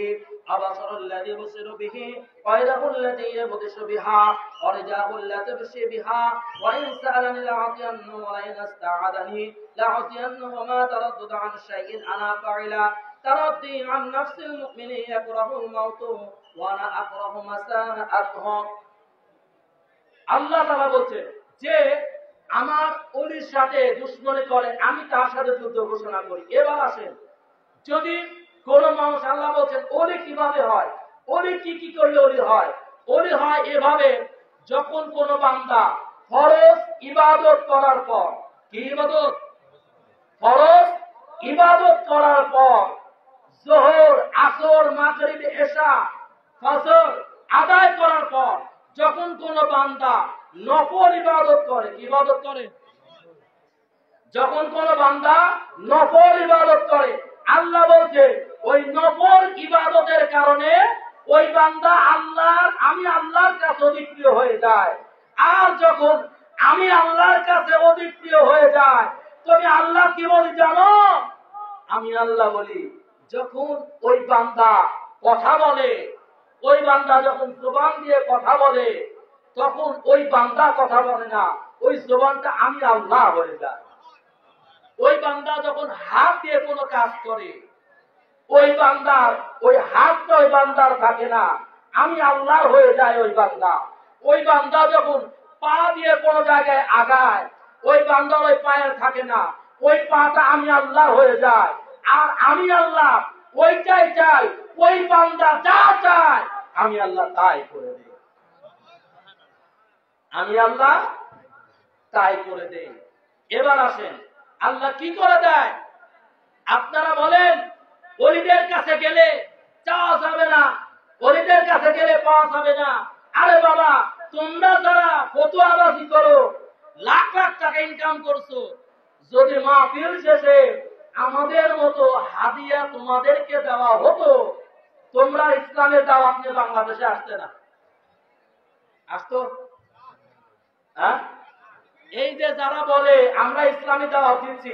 وبصر الذي يبصر به ويده التي يبطش بها ورجاه التي تمشي بها وإن سألني لأعطينه ولئن استعاذني لأعطينه وما تردد عن شيء أنا فاعله تردي عن نفس المؤمن يكره الموت وأنا أكره مساءته। আল্লাহ তাআলা বলছে যে আমার অলির সাথে দুশমনি করে আমি তার সাথে যুদ্ধ ঘোষণা করি। এবার আসেন, যদি কোন মানুষ, আল্লাহ বলছেন অলি কিভাবে হয়, অলি কি কি করলে অলি হয়? অলি হয় এভাবে, যখন কোন বান্দা ফরজ ইবাদত করার পর, কি ইবাদত? ফরজ ইবাদত করার পর যোহর, আসর, মাগরিব, এশা, ফজর আদায় করার পর যখন কোন বান্দা নফল ইবাদত করে, কি ইবাদত করে? যখন কোন বান্দা নফল ইবাদত করে, আল্লাহ বলছে ওই নফল ইবাদতের কারণে ওই বান্দা আমি আল্লাহর কাছে অধিক প্রিয় হয়ে যায়। আর যখন আমি আল্লাহর কাছে অধিক প্রিয় হয়ে যায়, তুমি আল্লাহ কি বলি জানো? আমি আল্লাহ বলি, যখন ওই বান্দা কথা বলে, ওই বান্দা যখন জবান দিয়ে কথা বলে, তখন ওই বান্দা কথা বলে না, ওই জবানটা আমি আল্লাহ হয়ে যায়। ওই বান্দা যখন হাত দিয়ে কোনো কাজ করে, ওই বান্দার ওই হাতটা ওই বান্দার থাকে না, আমি আল্লাহর হয়ে যায় ওই বান্দা। ওই বান্দা যখন পা দিয়ে কোনো জায়গায় আগায়, ওই বান্দার ওই পায়ের থাকে না, ওই পাটা আমি আল্লাহর হয়ে যায়। আর আমি আল্লাহ ওইটাই চাই, ওই বান্দা যা চায় আমি আল্লাহ তাই করে দেই। আমি আল্লাহ তাই করে দেই। এবার আসেন, আল্লাহ কি করে দেয়? আপনারা বলেন ওলিদের কাছে গেলে চাওয়া যাবে না, ওলিদের কাছে গেলে পাওয়া যাবে না। আরে বাবা, তোমরা যারা ফতুয়াবাজি করো, লাখ লাখ টাকা ইনকাম করছো, যদি মাহফিল শেষে আমাদের মতো হাদিয়া তোমাদেরকে দেওয়া হতো, তোমরা ইসলামের দাওয়াত নিয়ে বাংলাদেশে আসতে না? আসতো? হ্যাঁ? এই যে যারা বলে আমরা ইসলামী দাওয়াত দিচ্ছি,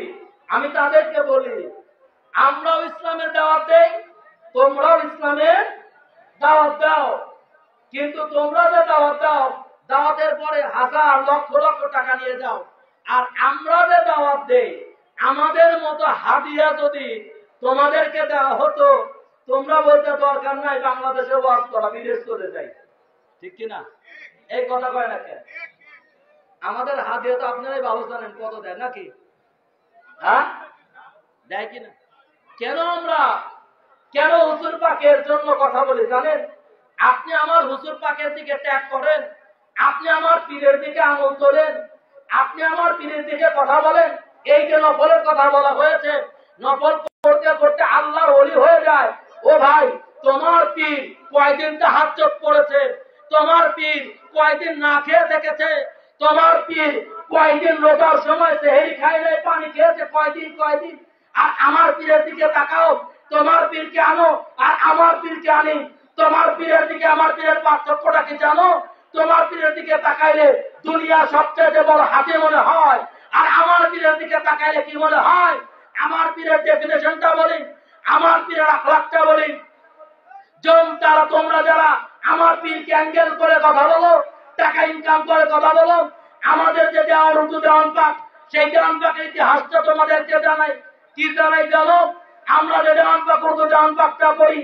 আমি তাদেরকে বলি, আমরাও ইসলামের দাওয়াত দেই, তোমরাও ইসলামের দাওয়াত দাও। কিন্তু তোমরা যে দাওয়াত দাও, দাওয়াতের পরে হাজার লক্ষ লক্ষ টাকা নিয়ে যাও। আর আমরা যে দাওয়াত দেই, আমাদের মতো হাদিয়া যদি তোমাদেরকে দেওয়া হতো, তোমরা বলতে দরকার নাই বাংলাদেশে ওয়াজ করা, বিদেশ চলে যাই। ঠিক কিনা? এই কথা কয় না কেন? আমাদের হাদিয়া তো আপনারাই ভালো জানেন কত দেয়, নাকি? হ্যাঁ, দেয় কিনা? কেন হুজুর পাকের জন্য কথা বলি জানেন? আপনি আমার হুজুর পাকের দিকে ত্যাগ করেন, আপনি আমার পীরের দিকে আঙুল তোলেন, আপনি আমার পীরের দিকে কথা বলেন। এই যে নফলের কথা বলা হয়েছে, নফল করতে করতে আল্লাহর ওলি হয়ে যায়। ও ভাই, তোমার পীর কয়দিন তাহাজ্জুদ পড়েছে, তোমার পীর কয়দিন না খেয়ে থেকেছে, তোমার পীর কয়দিন রোজার সময় সেহরি খায় নাই, পানি খেয়েছে কয়দিন। আর আমার পীরের দিকে তাকাও, তোমার পীরকে আনো আর আমার পীরকে আনি, তোমার পীরের দিকে আমার পীরের পার্থক্যটা কি জানো? তোমার পীরের দিকে তাকাইলে দুনিয়া সবচেয়ে বড় হাতে মনে হয়, আর আমার পীরের দিকে তাকাইলে কি মনে হয়? আমার পীরের ডেফিনেশনটা বলি, আমার পীরের আখলাকটা বলি। তোমরা যারা আমার পীরকে অ্যাঙ্গেল করে কথা বলো, টাকা ইনকাম করে কথা বলো, আমাদের যে দেওয়ার উর্দু দেওয়ান পাক, সেই দেওয়ান পাকের ইতিহাসটা তোমাদেরকে জানাই। কি জানাই জানো? আমরা যে দেওয়ান পাক উর্দু দেওয়ান পাকটা পড়ি,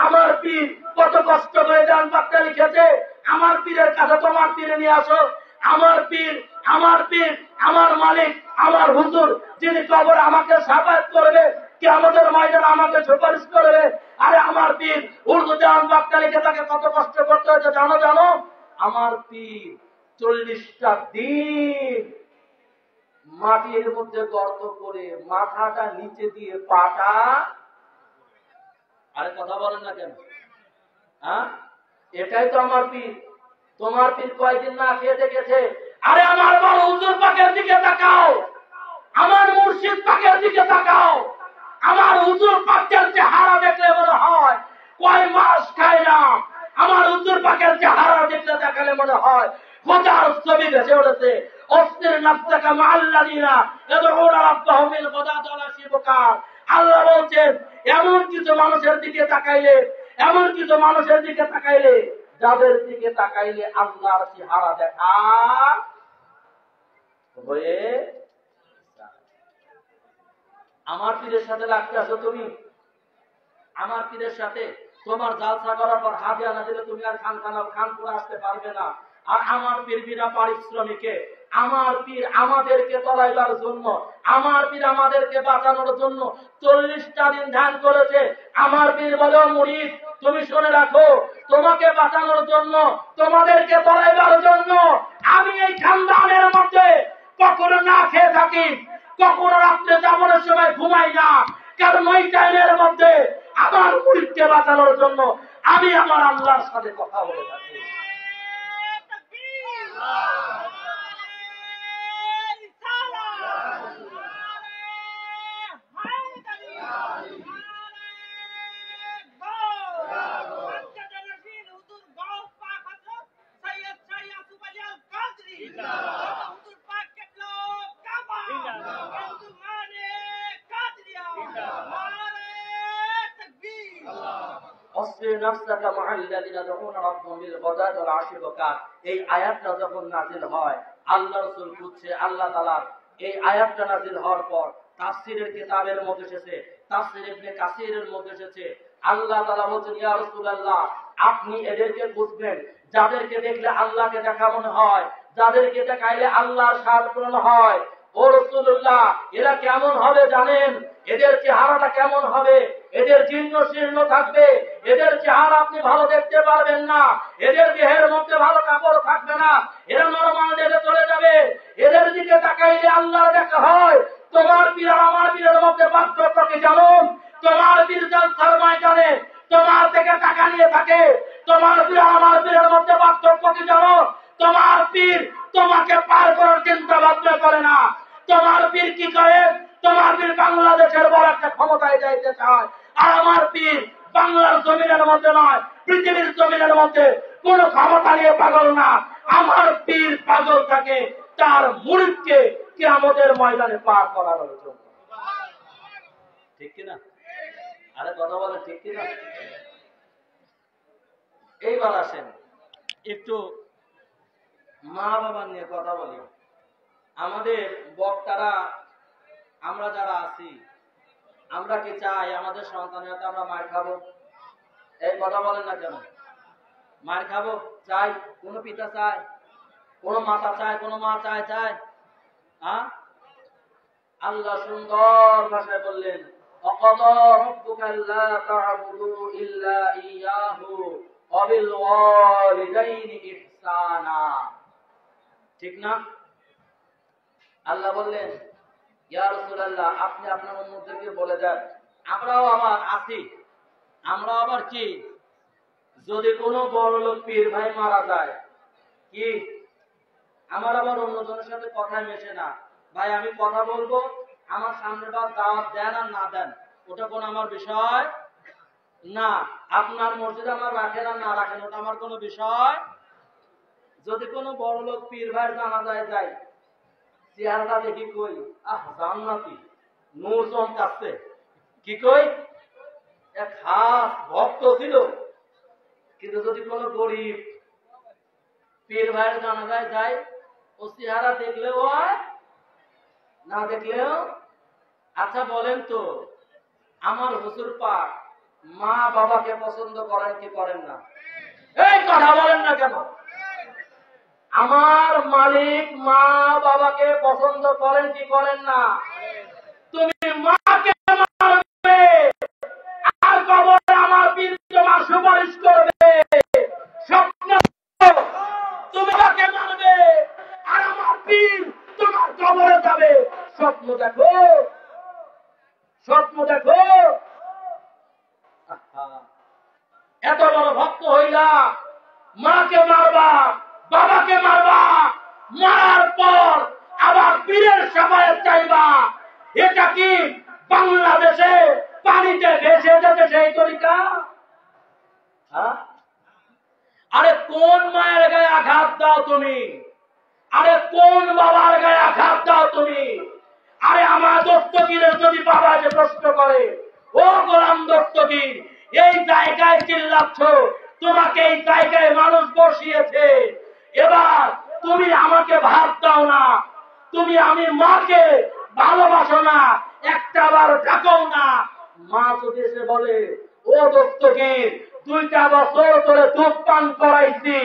আমার পীর কত কষ্ট করে দেওয়ান পাকটা লিখেছে। আমার পীরের কাছে তোমার পীরে নিয়ে আসো। আমার পীর, আমার মালিক, আমার হুজুর, যিনি কবরে আমাকে সাফায়াত করবে, কিয়ামতের ময়দানে আমাকে সুপারিশ করবে। আরে আমার পীর উর্দু দেওয়ান পাকটা লিখে তাকে কত কষ্ট করতে হয়েছে জানো? আমার পীর 40টা দিন মাটির মধ্যে গর্ত করে মাথাটা নিচে দিয়ে পাটা, আরে কথা বলেন না কেন? হ্যাঁ, এটাই তো আমার পীর। তোমার পীর কয়দিন না খেয়ে দেখেছে? আরে আমার বড় হুজুর পাকের দিকে তাকাও, আমার মুর্শিদ পাকের দিকে তাকাও। আমার হুজুর পাকের চেহারা দেখলে মনে হয় কয় মাস খায় না। আমার হুজুর পাকের চেহারা দেখলে দেখালে মনে হয় খোদার ছবি ভেসে উঠেছে। অস্থির নাফসাকা মাআল্লাযিনা ইয়াদউনা রাব্বাহুম বিল গাদাতি ওয়াল আশি বুকার। আল্লাহ বলছেন, এমন কিছু মানুষের দিকে তাকাইলে, যাদের দিকে তাকাইলে আল্লাহর চেহারা দেখা হয়ে। আমার পীরের সাথে লাগতে আসো তুমি, আমার পীরের সাথে তোমার জালসা করার পর হাদিয়া না দিলে তুমি আর খানপুরে আসতে পারবে না। আর আমার পীর বিনা পারিশ্রমিকে আমার পীর আমাদেরকে তলাইবার জন্য, আমার পীর আমাদেরকে বাঁচানোর জন্য 40টা দিন ধ্যান করেছে। আমার পীর বলে, মুরিদ তুমি শুনে রাখো, তোমাকে বাঁচানোর জন্য, তোমাদেরকে তলাইবার জন্য আমি এই খানদানের মধ্যে কখনো না খেয়ে থাকি, কখনো রাত্রে যাপনের সময় ঘুমাই না, কারণ ওই টাইমের মধ্যে আমার মুরিদকে বাঁচানোর জন্য আমি আমার আল্লাহর সাথে কথা বলে থাকি। এই আয়াতটা যখন নাযিল হয়, আল্লাহ রাসূল খুঁজছে আল্লাহ তাআলা। এই আয়াতটা নাযিল হওয়ার পর তাফসীরের কিতাবের মধ্যে এসেছে, তাফসীর ইবনে কাসিরের মধ্যে এসেছে, আল্লাহ তাআলা বলেন, ইয়া রাসূলুল্লাহ আপনি এদেরকে খুঁজবেন যাদেরকে দেখলে আল্লাহকে দেখা মনে হয়, যাদেরকে দেখাইলে আল্লাহর স্বাদ পূরণ হয়। ও রাসূলুল্লাহ এরা কেমন হবে জানেন? এদের চেহারাটা কেমন হবে? এদের জীর্ণ শীর্ণ থাকবে, এদের চেহারা আপনি ভালো দেখতে পারবেন না, এদের দেহের মধ্যে ভালো কাপড় থাকবে না, এরা নরমাল ডেকে চলে যাবে। এদের দিকে তাকাইলে আল্লাহর দেখা হয়। তোমার পীর আর আমার পীরের মধ্যে পার্থক্য কি জানো? তোমার পীর জলসার ময়দানে তোমার থেকে টাকা নিয়ে থাকে, তোমার পীর আর আমার পীরের মধ্যে পার্থক্য কি জানো? তোমার পীর তোমাকে পার করার চিন্তা ভাবনা করে না। তোমার পীর কি করে? তোমার পীর বাংলাদেশের বড় একটা ক্ষমতায় যাইতে চায়, আর আমার পীর বাংলার জমিনের মধ্যে নয়, পৃথিবীর জমিনের মধ্যে কোন ক্ষমতা নিয়ে পাগল না। আমার পীর পাগল থাকে তার মুরিদকে কিয়ামতের ময়দানে পার করানোর জন্য। ঠিক কিনা? আরে কথা বলে ঠিক কিনা? এইবার আসেন একটু মা বাবা নিয়ে কথা বলি। আমাদের বক্তারা, আমরা যারা আছি, আমরা কি চাই আমাদের সন্তানের হাতে আমরা মার খাবো? এই কথা বলেন না কেন? মার খাবো চাই? কোন পিতা চায়? কোন মাতা চায়? কোন মা চায়? চায়? হ্যাঁ? আল্লাহ সুন্দর ভাষায় বললেন, وَقَضَى رَبُّكَ أَلَّا تَعْبُدُوا إِلَّا إِيَّاهُ وَبِالْوَالِدَيْنِ إِحْسَانًا। ঠিক না? আল্লাহ বললেন, ইয়া রাসূলুল্লাহ আপনি আপনার উম্মতদেরকে বলে দেন, আমরাও আবার আছি, আমরা আবার কি, যদি কোনো বড় লোক পীর ভাই মারা যায়, কি আমার আবার অন্যজনের সাথে কথা মেশে না। ভাই আমি কথা বলবো, আমার সামনের বার দাওয়াত দেন আর না দেন ওটা কোন আমার বিষয় না। আপনার মসজিদে আমার রাখেন আর না রাখেন ওটা আমার কোনো বিষয়। যদি কোনো বড় লোক পীর ভাই জানা যায়, চেহারাটা দেখি কই, আহ জান্নাতি নূর চমকাচ্ছে, কি কই এক খাস ভক্ত ছিল। কিন্তু যদি কোনো গরিব পীর ভাইয়ের জানাজায় যায়, ও চেহারা দেখলেও হয় না দেখলেও। আচ্ছা বলেন তো, আমার হুজুর পাক মা বাবাকে পছন্দ করেন কি করেন না? এই কথা বলেন না কেন? আমার মালিক মা বাবাকে পছন্দ করেন কি করেন না? তুমি মাকে মারবে আর কবরে আমার পীর তোমার সুপারিশ করবে। স্বপ্ন তুমি মাকে মারবে আর আমার পীর তোমার কবরে যাবে। স্বপ্ন দেখো, স্বপ্ন দেখো। এত বড় ভক্ত হইলা মাকে মারবা, বাবাকে মারবা, মারার পর আবার পীরের সাফায়াত চাইবা। এটা কি বাংলাদেশে পানিতে ভেসে যেতে সেই তরিকা? আরে কোন মায়ের গায়ে আঘাত দাও তুমি? আরে কোন বাবার গায়ে আঘাত দাও তুমি? আরে আমার দস্তগীরের যদি বাবা যে প্রশ্ন করে, ও গোলাম দস্তগীর এই জায়গায় চিল্লাচ্ছ, তোমাকে এই জায়গায় মানুষ বসিয়েছে, এবার তুমি আমাকে ভাত দাও না, তুমি আমি মাকে ভালোবাসো না, একটা বার ডাকও না। মা যদি এসে বলে, ও দস্তগীর 2টা বছর ধরে দুধ পান করাইছি,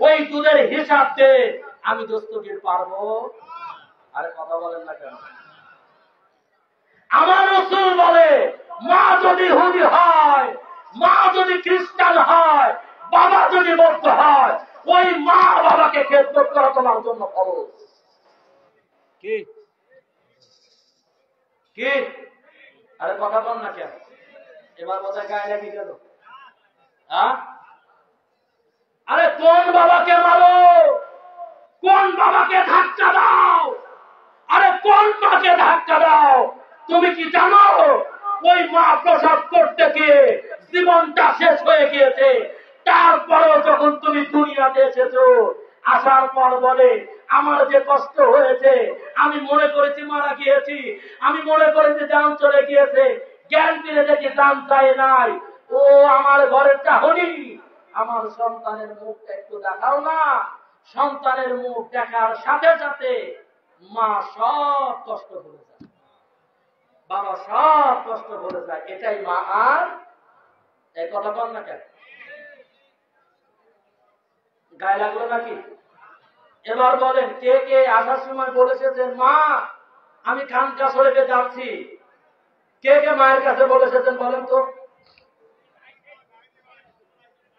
ওই দুধের হিসাব দে, আমি দস্তগীর পারবো? আরে কথা বলেন না কেন? আমার রাসূল বলে, মা যদি ইহুদি হয়, মা যদি খ্রিস্টান হয়, বাবা যদি বৌদ্ধ হয়, ওই মা বাবাকে খেদমত করা তোমার জন্য ফরজ। কি কি? আরে কথা বল না কেন? এবার বোঝা গায়ে লাগি গেল। আরে কোন বাবাকে মারো, কোন বাবাকে ধাক্কা দাও, আরে কোন মাকে ধাক্কা দাও? তুমি কি জানো ওই মা প্রসব করতে গিয়ে জীবনটা শেষ হয়ে গিয়েছে, তারপরেও যখন তুমি দুনিয়াতে এসেছো, আসার পর বলে আমার যে কষ্ট হয়েছে, আমি মনে করেছি মারা গিয়েছি, আমি মনে করেছি জান চলে গিয়েছে, জ্ঞান ফিরে দেখি জান চায় নাই। ও আমার ঘরের চাহনি, আমার সন্তানের মুখটা একটু দেখাও না। সন্তানের মুখ দেখার সাথে সাথে মা সব কষ্ট ভুলে যায়, বাবা সব কষ্ট ভুলে যায়। এটাই মা। আর এই কথা বল না কেন? গায়ে লাগলো নাকি? এবার বলেন, কে কে আসার সময় বলেছেন মা আমি খানকা শরীফে যাচ্ছি? কে কে মায়ের কাছে বলেছেন বলেন তো?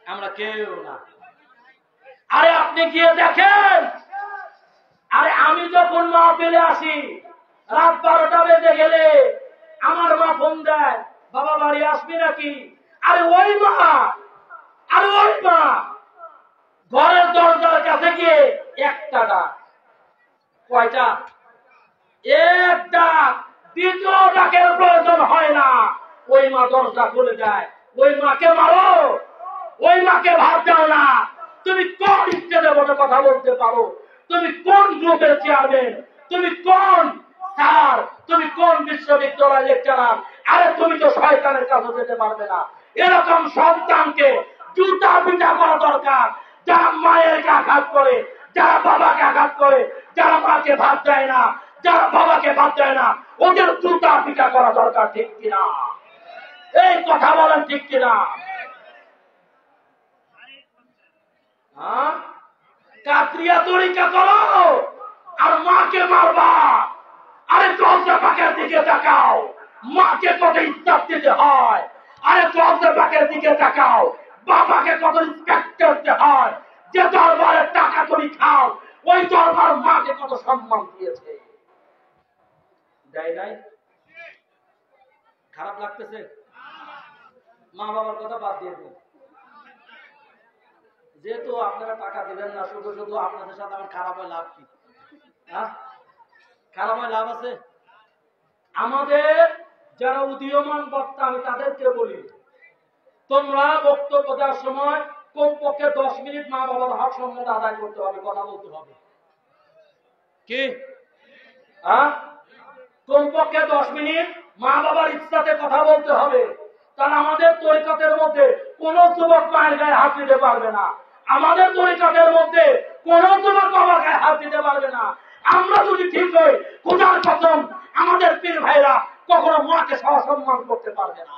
আমরা কেউ না। আরে আপনি গিয়ে দেখেন, আরে আমি যখন মাহফিলে আসি রাত 12টা বেজে গেলে আমার মা ফোন দেয়, বাবা বাড়ি আসবি নাকি? আরে ওই মা, আরে ওই মা ঘরের দরজার কাছে গিয়ে একটা ডাক। কয়টা? এক ডাক, দ্বিতীয় ডাকের প্রয়োজন হয় না, ওই মা দরজা খুলে যায়। ওই মাকে মারো, ওই মাকে ভাত দাও না। তুমি কোন স্টেজে বসে কথা বলতে পারো? তুমি কোন গ্রুপের চেয়ারম্যান? তুমি কোন স্যার? তুমি কোন বিশ্ববিদ্যালয়ের লেকচারার? আরে তুমি তো শয়তানের কাছে যেতে পারবে না। এরকম সন্তানকে জুতা পিটা করা দরকার, যারা মায়েরকে আঘাত করে, যারা বাবাকে আঘাত করে, যারা মাকে ভাত দেয় না, যারা বাবাকে ভাত দেয় না, ওদের জুতা পিটা করা দরকার। ঠিক কিনা? এই কথা বলেন ঠিক কিনা? কাতরিয়া তরিকা করো আর মাকে মারবা? আরে কলসে পাকের দিকে তাকাও, মাকে কত ইজ্জত দিতে হয়। আরে কলসে পাকের দিকে তাকাও, বাবাকে কত রিসপেক্ট করতে হয়। যে দরবারের টাকা তুমি খাও, ওই দরবার মাকে কত সম্মান দিয়েছে, দেয় নাই? খারাপ লাগতেছে? মা বাবার কথা বাদ দিয়ে দিন। যেহেতু আপনারা টাকা দিবেন না, শুধু শুধু আপনাদের সাথে আমার খারাপ হয় লাভ কি? খারাপ হয় লাভ আছে? আমাদের যারা উদীয়মান বক্তা, আমি তাদেরকে বলি, তোমরা বক্তব্য দেওয়ার সময় কমপক্ষে 10 মিনিট মা বাবার হক সম্বন্ধে আদায় করতে হবে, কথা বলতে হবে। কি কমপক্ষে 10 মিনিট মা বাবার ইচ্ছাতে কথা বলতে হবে। কারণ আমাদের তরিকতের মধ্যে কোন যুবক মায়ের গায়ে হাত দিতে পারবে না, আমাদের তরিকতের মধ্যে কোন যুবক বাবার গায়ে হাত দিতে পারবে না। আমরা যদি ঠিক হই, খোদার কসম আমাদের পীর ভাইরা কখনো মাকে সসম্মান করতে পারবে না।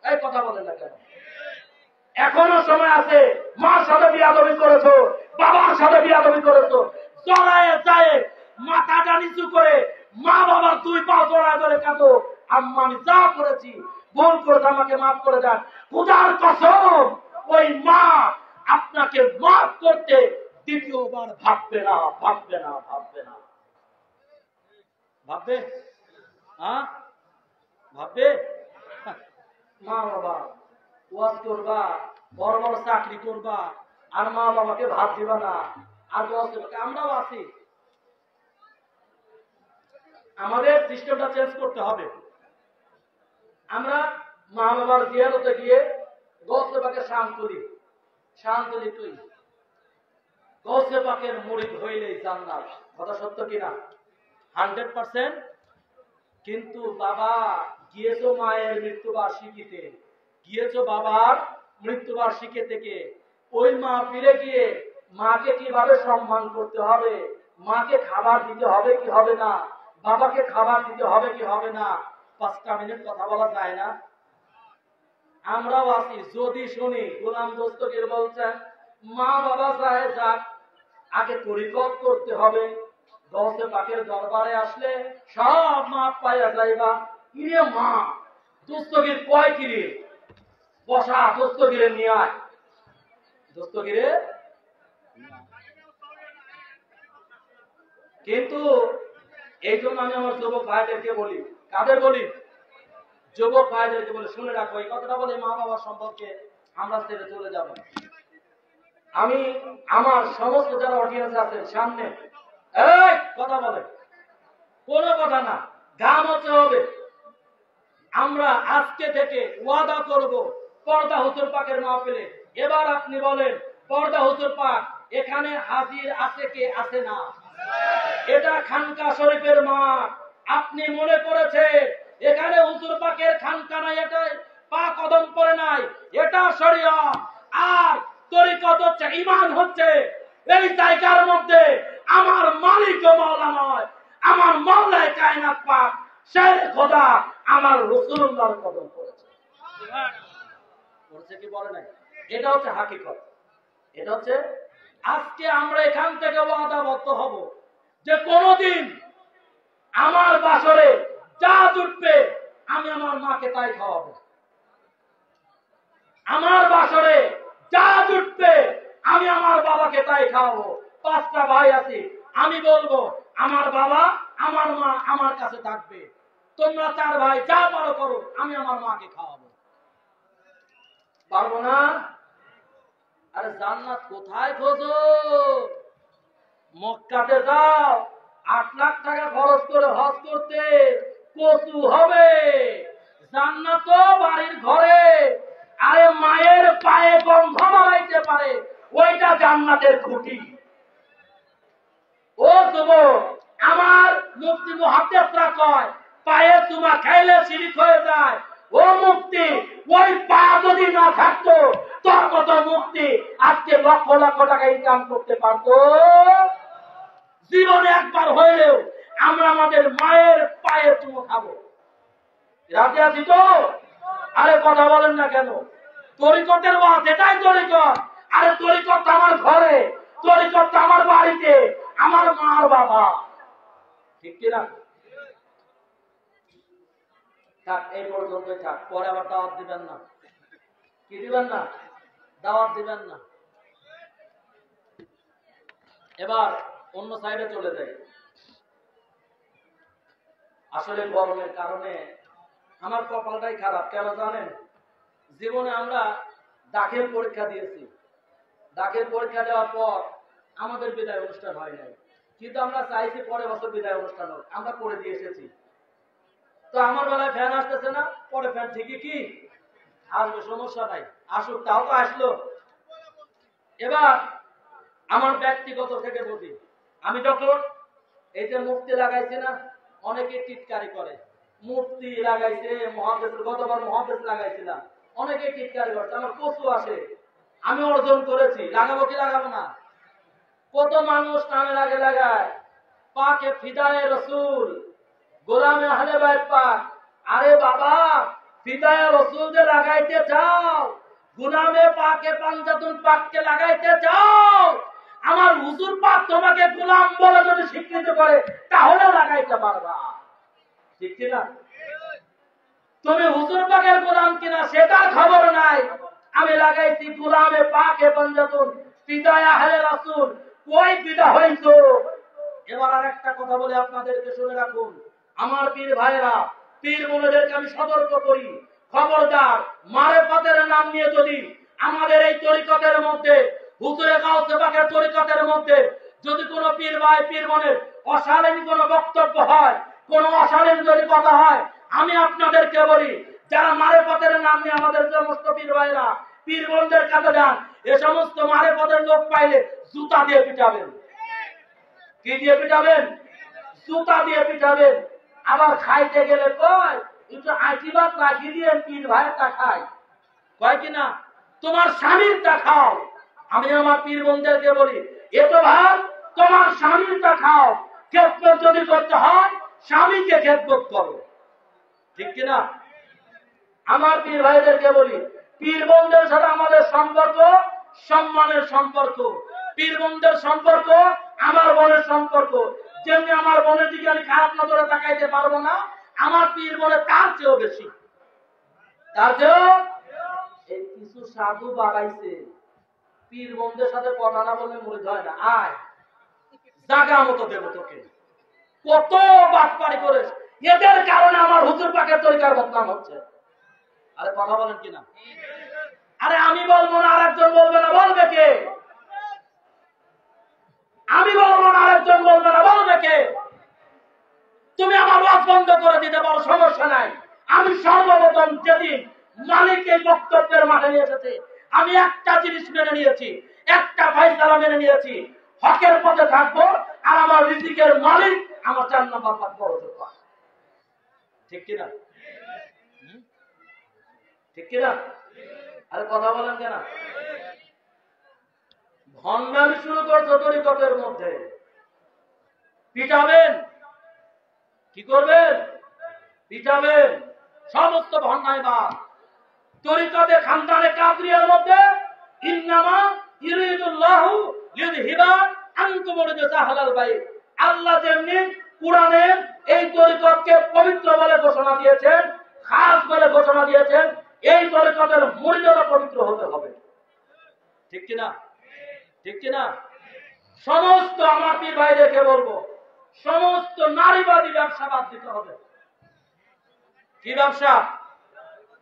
এই কথা বলেন না কেন? এখনো সময় আছে। মার সাথে বিয়াদবি করেছো, বাবার সাথে বিয়াদবি করেছো, জড়ায় যায় মাথাটা নিচু করে মা বাবার 2 পা জড়ায় ধরে কাঁদো, আম্মা আমি যা করেছি ভুল করেছে, আমাকে মাফ করে দেন। খোদার কসম ওই মা আপনাকে মাফ করতে দ্বিতীয়বার ভাববে না, ভাববে না, ভাববে না। ভাববে? ভাববে? মা বাবা ওয়াজ করবা, বড় বড় চাকরি করবা, আর মা বাবাকে ভাত দিবা না, আর আমরাও আছি। আমাদের সিস্টেমটা চেঞ্জ করতে হবে। আমরা মা বাবার জিয়ারতে গিয়ে গৌসে পাকের শান্ত তুই গৌসে পাকের মুরিদ হইলেই জান্নাত। কথা সত্য কিনা? 100%। কিন্তু বাবা গিয়েছো মায়ের মৃত্যুবার্ষিকীতে, গিয়েছো বাবার মৃত্যুবার্ষিকী থেকে, ওই মা ফিরে গিয়ে মাকে কিভাবে সম্মান করতে হবে, মাকে খাবার দিতে হবে কি হবে না, বাবাকে খাবার দিতে হবে কি হবে না, 5টা মিনিট কথা বলা যায় না? আমরাও আছি। যদি শুনি গোলাম দস্তগীর বলছেন মা বাবা চায় যাক, আগে তরিকত করতে হবে। গৌসে পাকের দরবারে আসলে সব মাপ পাইয়া যাইবা। কিরে মা, দোস্তগির কয় কিরে, বসা দোস্তগিরে নিয়ে আয়। দোস্তগিরে কিন্তু এই জন্য আমি আমার যুবক ভাইদেরকে বলি, কাদের বলি? যুবক ভাইদেরকে বলি, শুনে রাখো, এই কথাটা বলে মা বাবার সম্পর্কে আমরা ছেড়ে চলে যাব। আমি আমার সমস্ত যারা অডিয়েন্স আছেন সামনে, এই কথা বলে, কোনো কথা না, গান হতে হবে। আমরা আজকে থেকে ওয়াদা করব, পর্দা হুজুর পাকের মাহফিলে এবার আপনি বলেন, পর্দা হুজুর পাক এখানে হাজির আছে কে আছে না? এটা খানকা শরীফের মাঠ। আপনি মনে করেছেন এখানে হুজুর পাকের খানকা নাই, এটা পা কদম পড়ে নাই, এটা শরীয়ত। আর তরিকত হচ্ছে, ঈমান হচ্ছে। এই জায়গার মধ্যে আমার মালিক ও মাওলা নয়, আমার মাওলায়ে কায়নাত পাক শের খোদা আমার রাসূলুল্লাহর কদম পড়েছে। পড়েছে কি পড়ে নাই? এটা হচ্ছে হাকিকত। এটা হচ্ছে, আজকে আমরা এখান থেকে ওয়াদাবদ্ধ হব যে কোনদিন আমার বাসরে যা জুটবে আমি আমার মাকে তাই খাওয়াবো। আমার বাসরে যা জুটবে আমি আমার বাবাকে তাই খাওয়াবো। 5টা ভাই আছি, আমি বলবো আমার বাবা আমার মা আমার কাছে থাকবে। তোমরা 4 ভাই যা পারো করো, আমি আমার মাকে খাওয়াবো। পারবো না? আরে জান্নাত কোথায় খোঁজো? মক্কাতে যাও, 8 লাখ টাকা খরচ করে হজ করতে, কচু হবে। জান্নাত তো বাড়ির ঘরে। আরে মায়ের পায়ে গন্ধ মারাইতে পারে, ওইটা জান্নাতের খুঁটি। ও যুবক, আমার মুফতি মুহাদ্দিসরা কয় পায়ে চুমা খাইলে শিরক হয়ে যায়। ও মুফতি, ওই পা যদি না থাকতো তোর মতো মুফতি আজকে লক্ষ লক্ষ টাকা ইনকাম করতে পারতো? জীবনে একবার হইলেও আমরা আমাদের মায়ের পায়ে চুমো খাবো। রাজি আছি তো? আরে কথা বলেন না কেন? তরিকতের ওয়াজ এটাই তরিকত। আরে তরিকত আমার ঘরে, তরিকত আমার বাড়িতে, আমার মার বাবা। ঠিক কিনা? থাক, এই পর্যন্তই থাক, পরে আবার দাওয়াত দিবেন না। কি দিবেন না? দাওয়াত দিবেন না। এবার অন্য সাইডে চলে যাই। আসলে গরমের কারণে আমার কপালটাই খারাপ, কেন জানেন? জীবনে আমরা দাখিল পরীক্ষা দিয়েছি। দাখিল পরীক্ষা দেওয়ার পর আমাদের বিদায় অনুষ্ঠান হয় নাই, কিন্তু আমরা চাইছি পরের বছর বিদায় অনুষ্ঠান হোক, আমরা করে দিয়ে এসেছি। তো আমার বেলায় ফ্যান আসতেছে না, পরে ফ্যান ঠিকই কি আসবে, সমস্যা নাই, আসুক, তাও তো আসলো। এবার আমার ব্যক্তিগত থেকে বলি, আমি যখন এই যে মুফতি লাগাইছে না, অনেকে টিটকারি করে, মুফতি লাগাইছে মহাদেশ, গতবার মহাদেশ লাগাইছিলাম, অনেকে টিটকারি করছে, আমার কচু আসে। আমি অর্জন করেছি, লাগাবো কি লাগাবো না? কত মানুষ নামে লাগে লাগায়, পাকে ফিদায়ে রসুল, গোলামে আহলে বাইত পাক। আরে বাবা, ফিদায়ে রসুল যে লাগাইতে চাও, গোলামে পাকে পাঞ্জাতুন পাককে লাগাইতে চাও, আমার হুজুর পাক তোমাকে গোলাম বলে যদি স্বীকৃতি করে তাহলে লাগাইতে পারবা। ঠিক কিনা? তুমি হুজুর পাকের গোলাম কিনা সেটার খবর নাই, আমি লাগাইছি গোলামে পাকে পাঞ্জাতুন ফিদায়ে আহলে রাসূল। কই ফিদা হইছো? এবার আর একটা কথা বলে আপনাদেরকে শুনে রাখুন, আমার পীর ভাইরা, পীর বোনেদেরকে আমি সতর্ক করি, খবরদার মারেফতের নাম নিয়ে যদি আমাদের এই তরিকতের মধ্যে, হুজুরে গাউসে পাকের তরিকতের মধ্যে যদি কোনো পীর ভাই পীর বোনের অশালীন কোনো বক্তব্য হয়, কোনো অশালীন যদি কথা হয়, আমি আপনাদেরকে বলি, যারা মারেফতের নাম নিয়ে আমাদের সমস্ত পীর ভাইরা পীর বোনদের কাছে যান, এ সমস্ত মারেফতের লোক পাইলে জুতা দিয়ে পিটাবেন। কি দিয়ে পিটাবেন? জুতা দিয়ে পিটাবেন। আবার খাইতে গেলে কয় একটু আশীর্বাদ রাখি দিয়ে পীর ভাইটা খাই, কয় কিনা তোমার স্বামীরটা খাও। আমি আমার পীর বোনদেরকে বলি, এ তো ভাই তোমার স্বামীরটা খাও, খেদমত যদি করতে হয় স্বামীকে খেদমত করো। ঠিক কিনা? আমার পীর ভাইদেরকে বলি, পীর বোনদের সাথে আমাদের সম্পর্ক সম্মানের সম্পর্ক, পীর বোনদের সম্পর্ক আমার বোনের সম্পর্ক। যেমনি আমার বোনের দিকে আমি খারাপ নজরে তাকাইতে পারবো না, আমার পীর বোনের তার চেয়েও বেশি, তার চেয়েও। এই কিছু সাধু বাগাইছে, পীর বোনদের সাথে কথা না বলে মরে যায় না, আয় জাগা মতো দেবো তোকে। কত বাটপাড়ি করে, এদের কারণে আমার হুজুর পাকের তরিকার বদনাম হচ্ছে। আরে কথা বলেন কিনা? আরে আমি বলবো না, আরেকজন বলবে না, বলবে কে? আমি বলবো না, আরেকজন বলবে না, বলবে কে? তুমি আমার ওয়াজ বন্ধ করে দিতে পারো, সমস্যা নাই। আমি সর্বপ্রথম যেদিন মালিককে বক্তব্যের মাঠে নিয়ে এসেছে, আমি একটা জিনিস মেনে নিয়েছি, একটা ফায়সালা মেনে নিয়েছি, হকের পথে থাকবো, আর আমার রিজিকের মালিক আমার 4 নম্বর পথ বড় যোগ্য। ঠিক কিনা? ঠিক কিনা? আরে কথা বলেন কেন? ভণ্ডামি শুরু করছো তরিকতের মধ্যে, পিটাবেন, কি করবেন? পিটাবেন। সমস্ত ভণ্ডামিবাদ তরিকতে খানদানে কাদরিয়ার মধ্যে ইন্নামা ইউরিদুল্লাহু লিয়ুযহিবা আনকুমুর রিজসা আহলাল বাইত। আল্লাহ যেমনি কুরআনে এই তরিকতকে পবিত্র বলে ঘোষণা দিয়েছেন, খাস বলে ঘোষণা দিয়েছেন, এই তরিকতের মুরিদরা পবিত্র হতে হবে। ঠিক কি না? ঠিক কি না? সমস্ত আমার পীর ভাইদেরকে বলবো, সমস্ত নারীবাদী ব্যবসা বাদ দিতে হবে। কি ব্যবসা?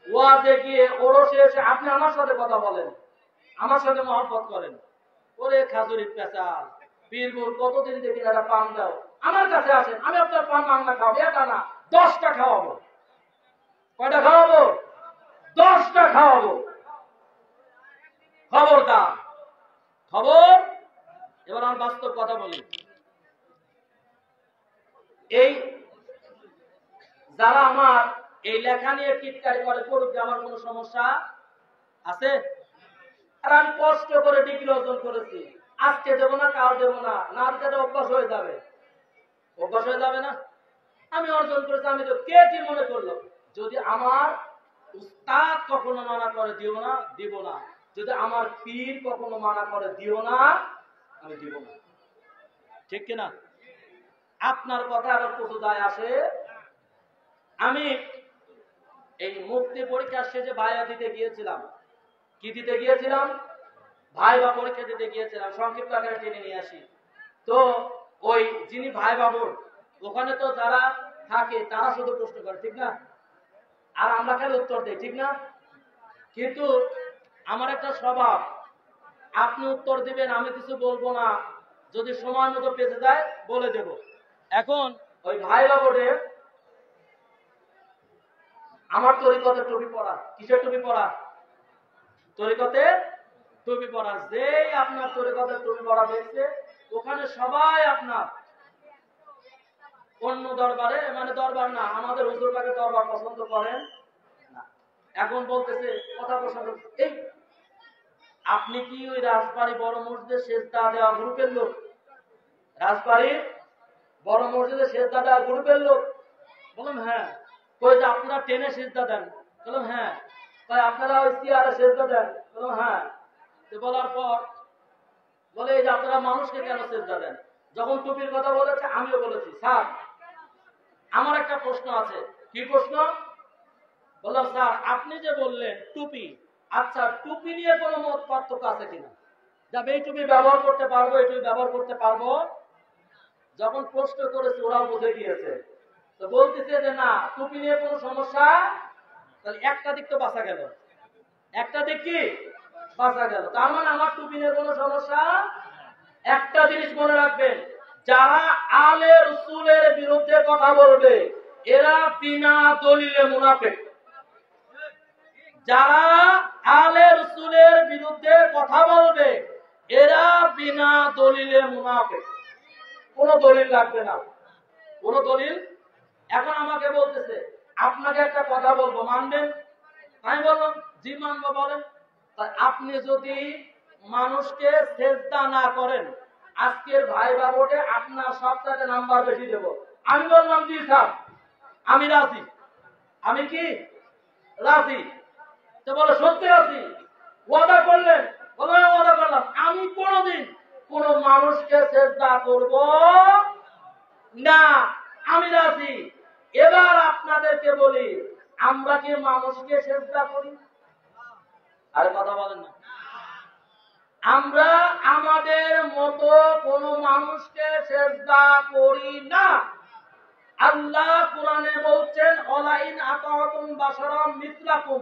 ওয়াজে গিয়ে ওরসে এসে আপনি আমার সাথে কথা বলেন, আমার সাথে মহব্বত করেন, ওরে খাজুরি পেঁচাল পীরপুর কতদিন দেখি একটা পান দাও, আমার কাছে আসেন, আমি আপনার পান মাংনা খাওয়াবো, এটা না 10টা খাওয়াবো। কয়টা খাওয়াবো? 10টা খাওয়াবো। খবরদার, খবর। এবার আমি বাস্তব কথা বলি, এই যারা আমার এই লেখা নিয়ে টিটকারি করে করুক, আমার কোনো সমস্যা আছে? আর আমি কষ্ট করে ডিগ্রি অর্জন করেছি, আজকে দেবো না, কাল দেবো না, না দিতে অভ্যাস হয়ে যাবে, অভ্যাস হয়ে যাবে না? আমি অর্জন করেছি, আমি তো কে কি মনে করলো? যদি আমার উস্তাদ কখনো মানা করে দিও না, দিব না। যদি আমার পীর কখনো মানা করে দিও না, আমি দিব না। ঠিক কিনা? আপনার কথা আবার কত দায় আসে? আমি এই মুক্তি পরীক্ষার শেষে ভাইবা দিতে গিয়েছিলাম। কি দিতে গিয়েছিলাম? ভাইবা পরীক্ষা দিতে গিয়েছিলাম। সংক্ষিপ্ত আকারে টেনে নিয়ে আসি। তো ওই যিনি ভাইবা বোর্ড, ওখানে তো যারা থাকে তারা শুধু প্রশ্ন করে, ঠিক না? আর আমরা খালি উত্তর দেই, ঠিক না? কিন্তু আমার একটা স্বভাব, আপনি উত্তর দিবেন, আমি কিছু বলবো না, যদি সময় মতো পেতে যায় বলে দেব। এখন ওই ভাইবা বোর্ডে আমার তরিকতে টুপি পরা। কিসের টুপি পরা? তরিকতে টুপি পরা। যেই আপনার তরিকতে টুপি পরা দেখছে, ওখানে সবাই আপনার অন্য দরবারে, মানে দরবার না, আমাদের হুজুর পাকে দরবার পছন্দ করেন না। এখন বলতেছে, কথা পছন্দ, এই আপনি কি ওই রাজবাড়ি বড় মসজিদে সেজদা দেওয়া গ্রুপের লোক? রাজবাড়ি বড় মসজিদে সেজদা দেওয়া গ্রুপের লোক? বললাম হ্যাঁ। কই যে আপনারা টেনে সেজদা দেন? বললাম হ্যাঁ। তাই আপনারা ওই চেয়ারে সেজদা দেন? বললাম হ্যাঁ। বলার পর বলে, এই যে আপনারা মানুষকে কেন সেজদা দেন? যখন টুপির কথা বলেছে আমিও বলেছি, স্যার আমার একটা প্রশ্ন আছে। কি প্রশ্ন? বললাম স্যার আপনি যে বললেন টুপি, আচ্ছা টুপি নিয়ে কোনো মত পার্থক্য আছে কিনা? যাবে এই টুপি ব্যবহার করতে পারবো, এই টুপি ব্যবহার করতে পারবো। যখন প্রশ্ন করেছে ওরাও বুঝে গিয়েছে, তো বলতেছে যে না, টুপি নিয়ে কোনো সমস্যা। তাহলে একটা দিক তো বাঁচা গেল, একটা দিক কি বাঁচা গেল। তার মানে আমার টুপি নিয়ে কোনো সমস্যা। একটা জিনিস মনে রাখবেন, যারা আলে রাসূলের বিরুদ্ধে কথা বলবে এরা বিনা দলিলে মুনাফিক। যারা আলে রাসূলের বিরুদ্ধে কথা বলবে এরা বিনা দলিলে মুনাফিক। কোনো দলিল লাগবে না, কোনো দলিল। এখন আমাকে বলতেছে আপনাকে একটা কথা বলবো, মানবেন? আমি বললাম জি মানবো, বলেন। তাই আপনি যদি মানুষকে সেজদা না করেন, আজকের ভাইবা বোর্ডে আপনার সবটাকে নাম্বার বেশি দেব। আমি বললাম জি স্যার, আমি রাজি। আমি কি রাজি? তো বলে সত্যি রাজি? ওয়াদা করলেন? বলে ওয়াদা করলাম আমি কোনোদিন কোন মানুষকে সেজদা করব না, আমি রাজি। এবার আপনাদেরকে বলি, আমরা কি মানুষকে সেজদা করি? আরে কথা বলেন না। আমরা আমাদের মতো কোন মানুষকে সেজদা করি না। আল্লাহ কোরআনে বলছেন অলাইন আতাতুম বাশারাম মিসলাকুম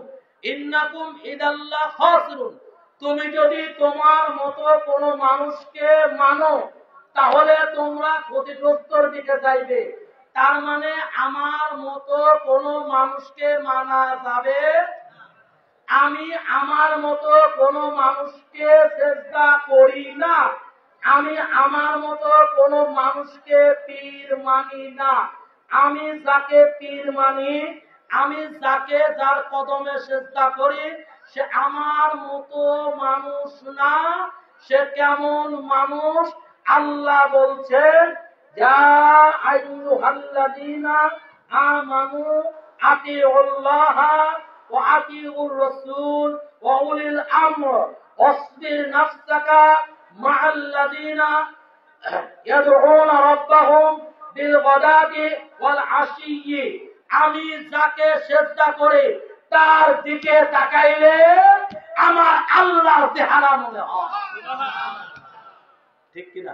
ইন্নাকুম ইদাল্লাহ খাসিরুন। তুমি যদি তোমার মতো কোন মানুষকে মানো তাহলে তোমরা ক্ষতিগ্রস্তর দিকে যাইবে। তার মানে আমার মতো কোন মানুষকে মানা যাবে। আমি আমার মতো কোন মানুষকে চেষ্টা করি না। আমি আমার মতো কোন মানুষকে পীর মানি না। আমি যাকে পীর মানি, আমি যাকে যার কদমে চেষ্টা করি, সে আমার মতো মানুষ না। সে কেমন মানুষ? আল্লাহ বলছেন ইয়া আইয়ুহাল্লাযীনা আমানু আতিউল্লাহ ওয়া আতিউর রাসূল ওয়া উলিল আমর ওয়াসবির নাফসাকা মা'আল্লাযীনা ইয়াদউনা রাব্বাহুম বিল গাদাতি ওয়াল আশিয়্যি। আমি যাকে সেজদা করি তার দিকে তাকাইলে আমার আল্লাহর চেহারা মনে হয়। ঠিক কিনা?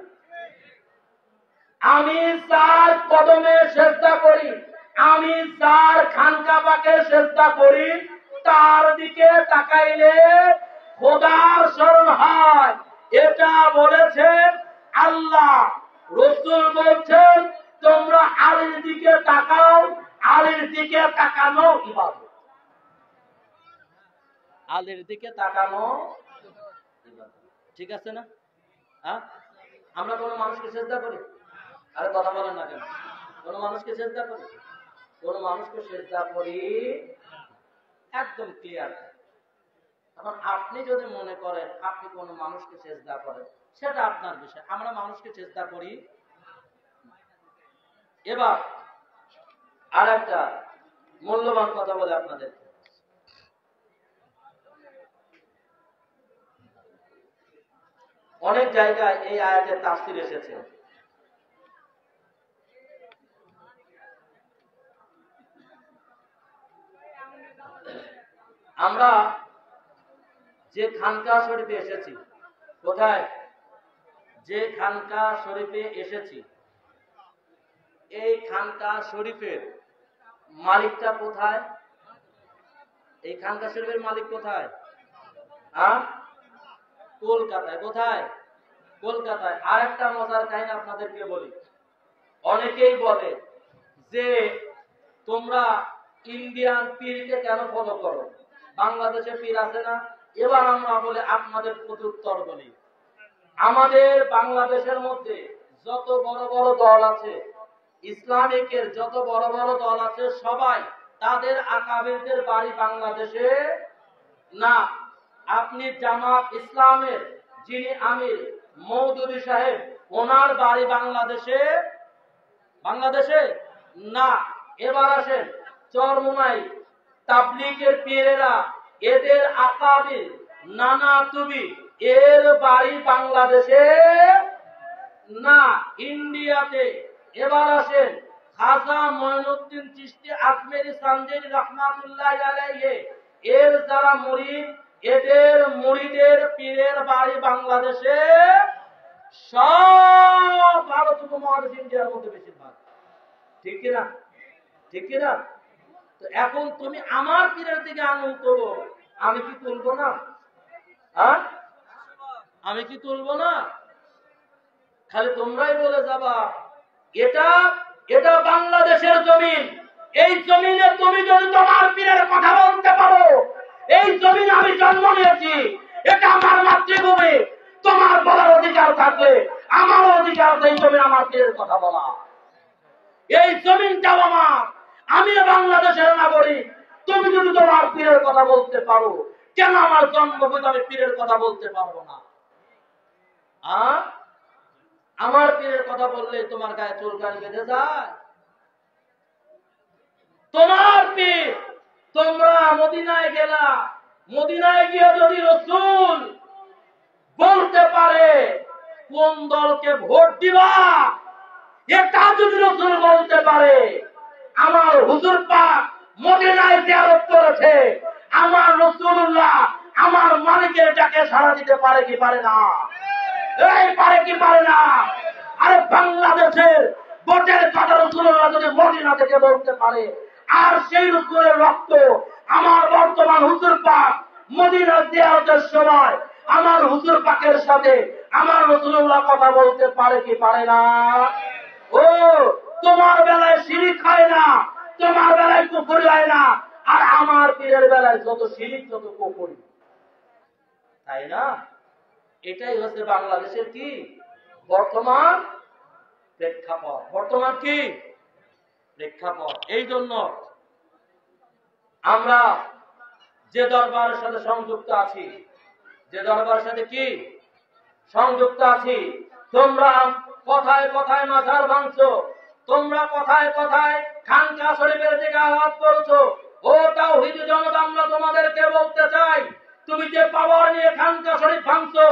আমি যার কদমে সেজদা করি, আমি যার খানকাবাকে সেজদা করি, তার দিকে তাকাইলে খোদার স্মরণ হয়। এটা বলেছেন আল্লাহ। রাসূল বলছেন তোমরা আলীর দিকে তাকাও, আলীর দিকে তাকানো ইবাদত। আলীর দিকে তাকানো ইবাদত। ঠিক আছে না? হ্যাঁ, আমরা কোন মানুষকে সেজদা করি? আরে কথা বলেন না কেন? কোন মানুষকে সেজদা করি? কোন মানুষকে সেজদা করি? একদম ক্লিয়ার। এখন আপনি যদি মনে করেন আপনি কোন মানুষকে সেজদা করেন, সেটা আপনার বিষয়। আমরা মানুষকে সেজদা করি। এবার আর একটা মূল্যবান কথা বলে আপনাদের। অনেক জায়গায় এই আয়াতের তাফসীর এসেছে। আমরা যে খানকা শরীফে এসেছি, কোথায়? যে খানকা শরীফে এসেছি, এই খানকা শরীফের মালিকটা কোথায়? এই খানকা শরীফের মালিক কোথায়? কলকাতায়। কোথায়? কলকাতায়। আর একটা মজার কাহিনী আপনাদেরকে বলি। অনেকেই বলে যে তোমরা ইন্ডিয়ান পীরকে কেন ফলো করো? বাংলাদেশে পীর আছে না? এবার আমরা বলে আপনাদের প্রত্যুত্তর বলি। আমাদের বাংলাদেশের মধ্যে যত বড় বড় দল আছে, ইসলামিকের যত বড় বড় দল আছে, সবাই তাদের আকাবিরদের বাড়ি বাংলাদেশে না। আপনি জামাত ইসলামের যিনি আমির মৌদুদী সাহেব, ওনার বাড়ি বাংলাদেশে বাংলাদেশে না। এবার আসেন চরমুনাই তাবলীগের পীরেরা, এদের আকাবির নানা তুবি, এর বাড়ি বাংলাদেশে না, ইন্ডিয়াতে। এবার আসেন খাজা মঈনুদ্দিন চিশতি আজমেরি সানজারি রাহমাতুল্লাহ আলাইহি, এর যারা মুরিদ, এদের মুরিদের পীরের বাড়ি বাংলাদেশে। সব ভারত উপমহাদেশ ইন্ডিয়ার মধ্যে বেশিরভাগ। ঠিক কিনা? ঠিক কিনা? তো এখন তুমি আমার পীরের দিকে আঙুল তোলো, আমি কি তুলবো না? আমি কি তুলবো না? খালি তোমরাই বলে যাবা এটা এটা বাংলাদেশের জমিন। এই জমিনে তুমি যদি তোমার পীরের কথা বলতে পারো, এই জমিনে আমি জন্ম নিয়েছি, এটা আমার মাতৃভূমি। তোমার বলার অধিকার থাকলে আমার অধিকার এই জমিন আমার পীরের কথা বলা। এই জমিনটাও আমার, আমি বাংলাদেশের নাগরিক। তুমি যদি তোমার পীরের কথা বলতে পারো, কেন আমার জন্মভূমি আমি পীরের কথা বলতে পারবো না? আমার পীরের কথা বললে তোমার গায়ে চুলকানি বেঁধে যায়? তোমার পীর, তোমরা মদিনায় গেলা, মদিনায় গিয়ে যদি রাসূল বলতে পারে কোন দলকে ভোট দিবা, এটা যদি রাসূল বলতে পারে, আমার হুজুর পাক মদিনায় জিয়ারত করেছে, আমার রাসূলুল্লাহ আমার মালিকের ডাকে সাড়া দিতে পারে কি পারে না? এই পারে কি পারে না? আরে বাংলাদেশের ভোটের কথা রাসূলুল্লাহ যদি মদিনা থেকে বলতে পারে, আর সেই রাসূলের রক্ত আমার বর্তমান হুজুর পাক মদিনা জিয়ারতের সময় আমার হুজুর পাকের সাথে আমার রাসূলুল্লাহ কথা বলতে পারে কি পারে না? ও তোমার বেলায় শিরিক হয় না, তোমার বেলায় কুফরি হয় না, আর আমার পীরের বেলায় যত শিরিক তত কুফরি, তাই না? এটাই হচ্ছে বাংলাদেশের কি বর্তমান প্রেক্ষাপট। বর্তমান কি প্রেক্ষাপট। এই জন্য আমরা যে দরবারের সাথে সংযুক্ত আছি, যে দরবারের সাথে কি সংযুক্ত আছি, তোমরা কথায় কথায় মাথার ভাঙছো, তোমরা কথায় কথায় খানকা শরীফের দিকে আঘাত করছো। ও তাওহীদি জনতা, আমরা তোমাদেরকে বলতে চাই, তুমি যে পাওয়ার নিয়ে খানকা শরীফ ভাঙছো,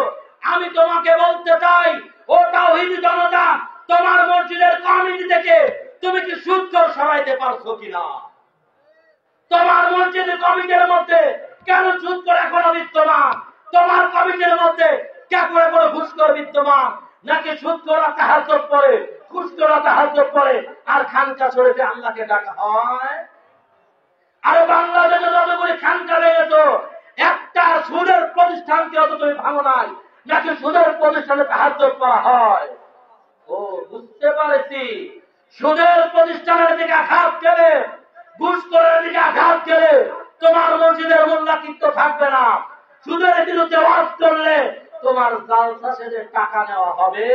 আমি তোমাকে বলতে চাই, ও তাওহীদি জনতা, তোমার মসজিদের কমিটি থেকে তুমি কি সুদখোর সরাইতে পারছো কিনা? তোমার মসজিদের কমিটির মধ্যে কেন সুদখোর এখনো বিদ্যমান? তোমার কমিটির মধ্যে কেন ঘুষখোর বিদ্যমান? নাকি সুদখোররা তাহাজ্জুদ পড়ে, ঘুষখোররা তাহাজ্জুদ পড়ে, আর খানকা শরীফে আল্লাহকে ডাকা হয়? আরে বাংলাদেশে যতগুলি খানকা রয়েছে, একটা সুদের প্রতিষ্ঠানকে অত তুমি ভাঙো নাই, নাকি সুদের প্রতিষ্ঠানে তাহাজ্জুদ করা হয়? ও বুঝতে পারছি, সুদের প্রতিষ্ঠানের দিকে আঘাত গেলে, ঘুষখোরের দিকে আঘাত গেলে তোমার মসজিদের মোল্লাকিত্ব থাকবে না। সুদের বিরুদ্ধে ওয়াজ করলে তোমার জালসা শেষে টাকা নেওয়া হবে।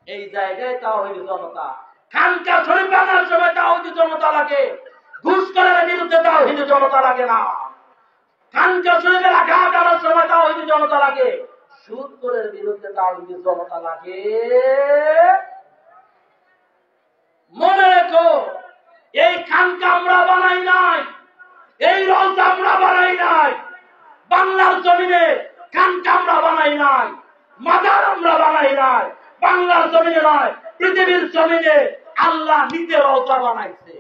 এই জায়গায় তাওহীদি জনতা, খানকা শরীফ ভাঙার সময় তাওহীদি জনতা লাগে, ঘুষখোরের বিরুদ্ধে তাওহীদি জনতা লাগে না। খানকা শরীফের আঘাত আনার সময় তাওহীদি জনতা লাগে, সুদখোরের বিরুদ্ধে তাওহীদি জনতা লাগে। মনে রেখো, এই খানকা আমরা বানাই নাই, এই রওজা আমরা বানাই নাই, বাংলার জমিনে খানকা আমরা বানাই নাই, মাজার আমরা বানাই নাই, বাংলার জমিনে নয়, পৃথিবীর জমিনে আল্লাহ নিজে রওজা বানাইছে।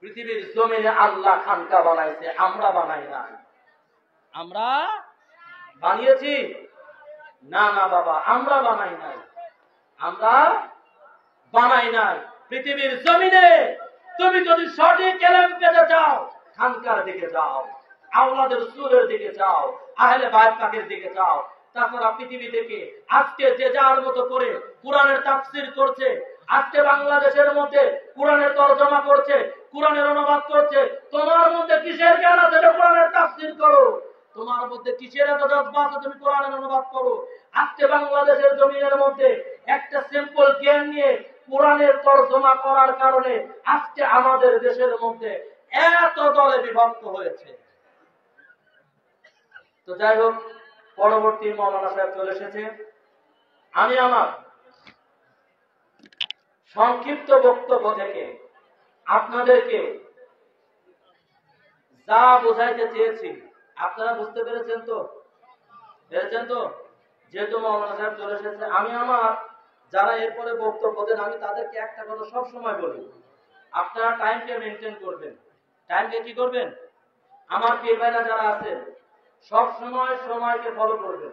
পৃথিবীর জমিনে আল্লাহ খানকা বানাইছে, আমরা বানাই নাই। আমরা বানিয়েছি? না না বাবা, আমরা বানাই নাই, আমরা বানাই নাই। পৃথিবীর জমিনে তুমি যদি সঠিক এলেম পেতে চাও, খানকার দিকে যাও, আওলাদের রাসূলের দিকে যাও, আহলে বাইত পাকের দিকে যাও। তাছাড়া পৃথিবী থেকে আজকে যে যার মতো করে কোরআনের তাফসীর করছে, আজকে বাংলাদেশের মধ্যে কোরআনের তরজমা করছে, কোরআনের অনুবাদ করছে, তোমার মধ্যে কিসের জ্ঞান আছে যে কোরআনের তাফসীর করো? তোমার মধ্যে কিসের এত জজ্বা আছে তুমি কোরআনের অনুবাদ করো? আজকে বাংলাদেশের জমিনের মধ্যে একটা সিম্পল জ্ঞান নিয়ে কোরআনের তরজমা করার কারণে আজকে আমাদের দেশের মধ্যে এত দলে বিভক্ত হয়েছে। তো যাই হোক, পরবর্তী মাওলানা সাহেব চলে এসেছে। আমি আমার সংক্ষিপ্ত বক্তব্য থেকে আপনাদেরকে যা বোঝাইতে চেয়েছি আপনারা বুঝতে পেরেছেন তো? পেরেছেন তো? যেহেতু মাওলানা সাহেব চলে এসেছে, আমি আমার যারা এরপরে বক্তব্য দেন, আমি তাদেরকে একটা কথা সব সময় বলি, আপনারা টাইমকে মেনটেন করবেন। টাইমকে কি করবেন? আমার পীর ভাইরা যারা আছেন সব সময় সময়কে ফলো করবেন।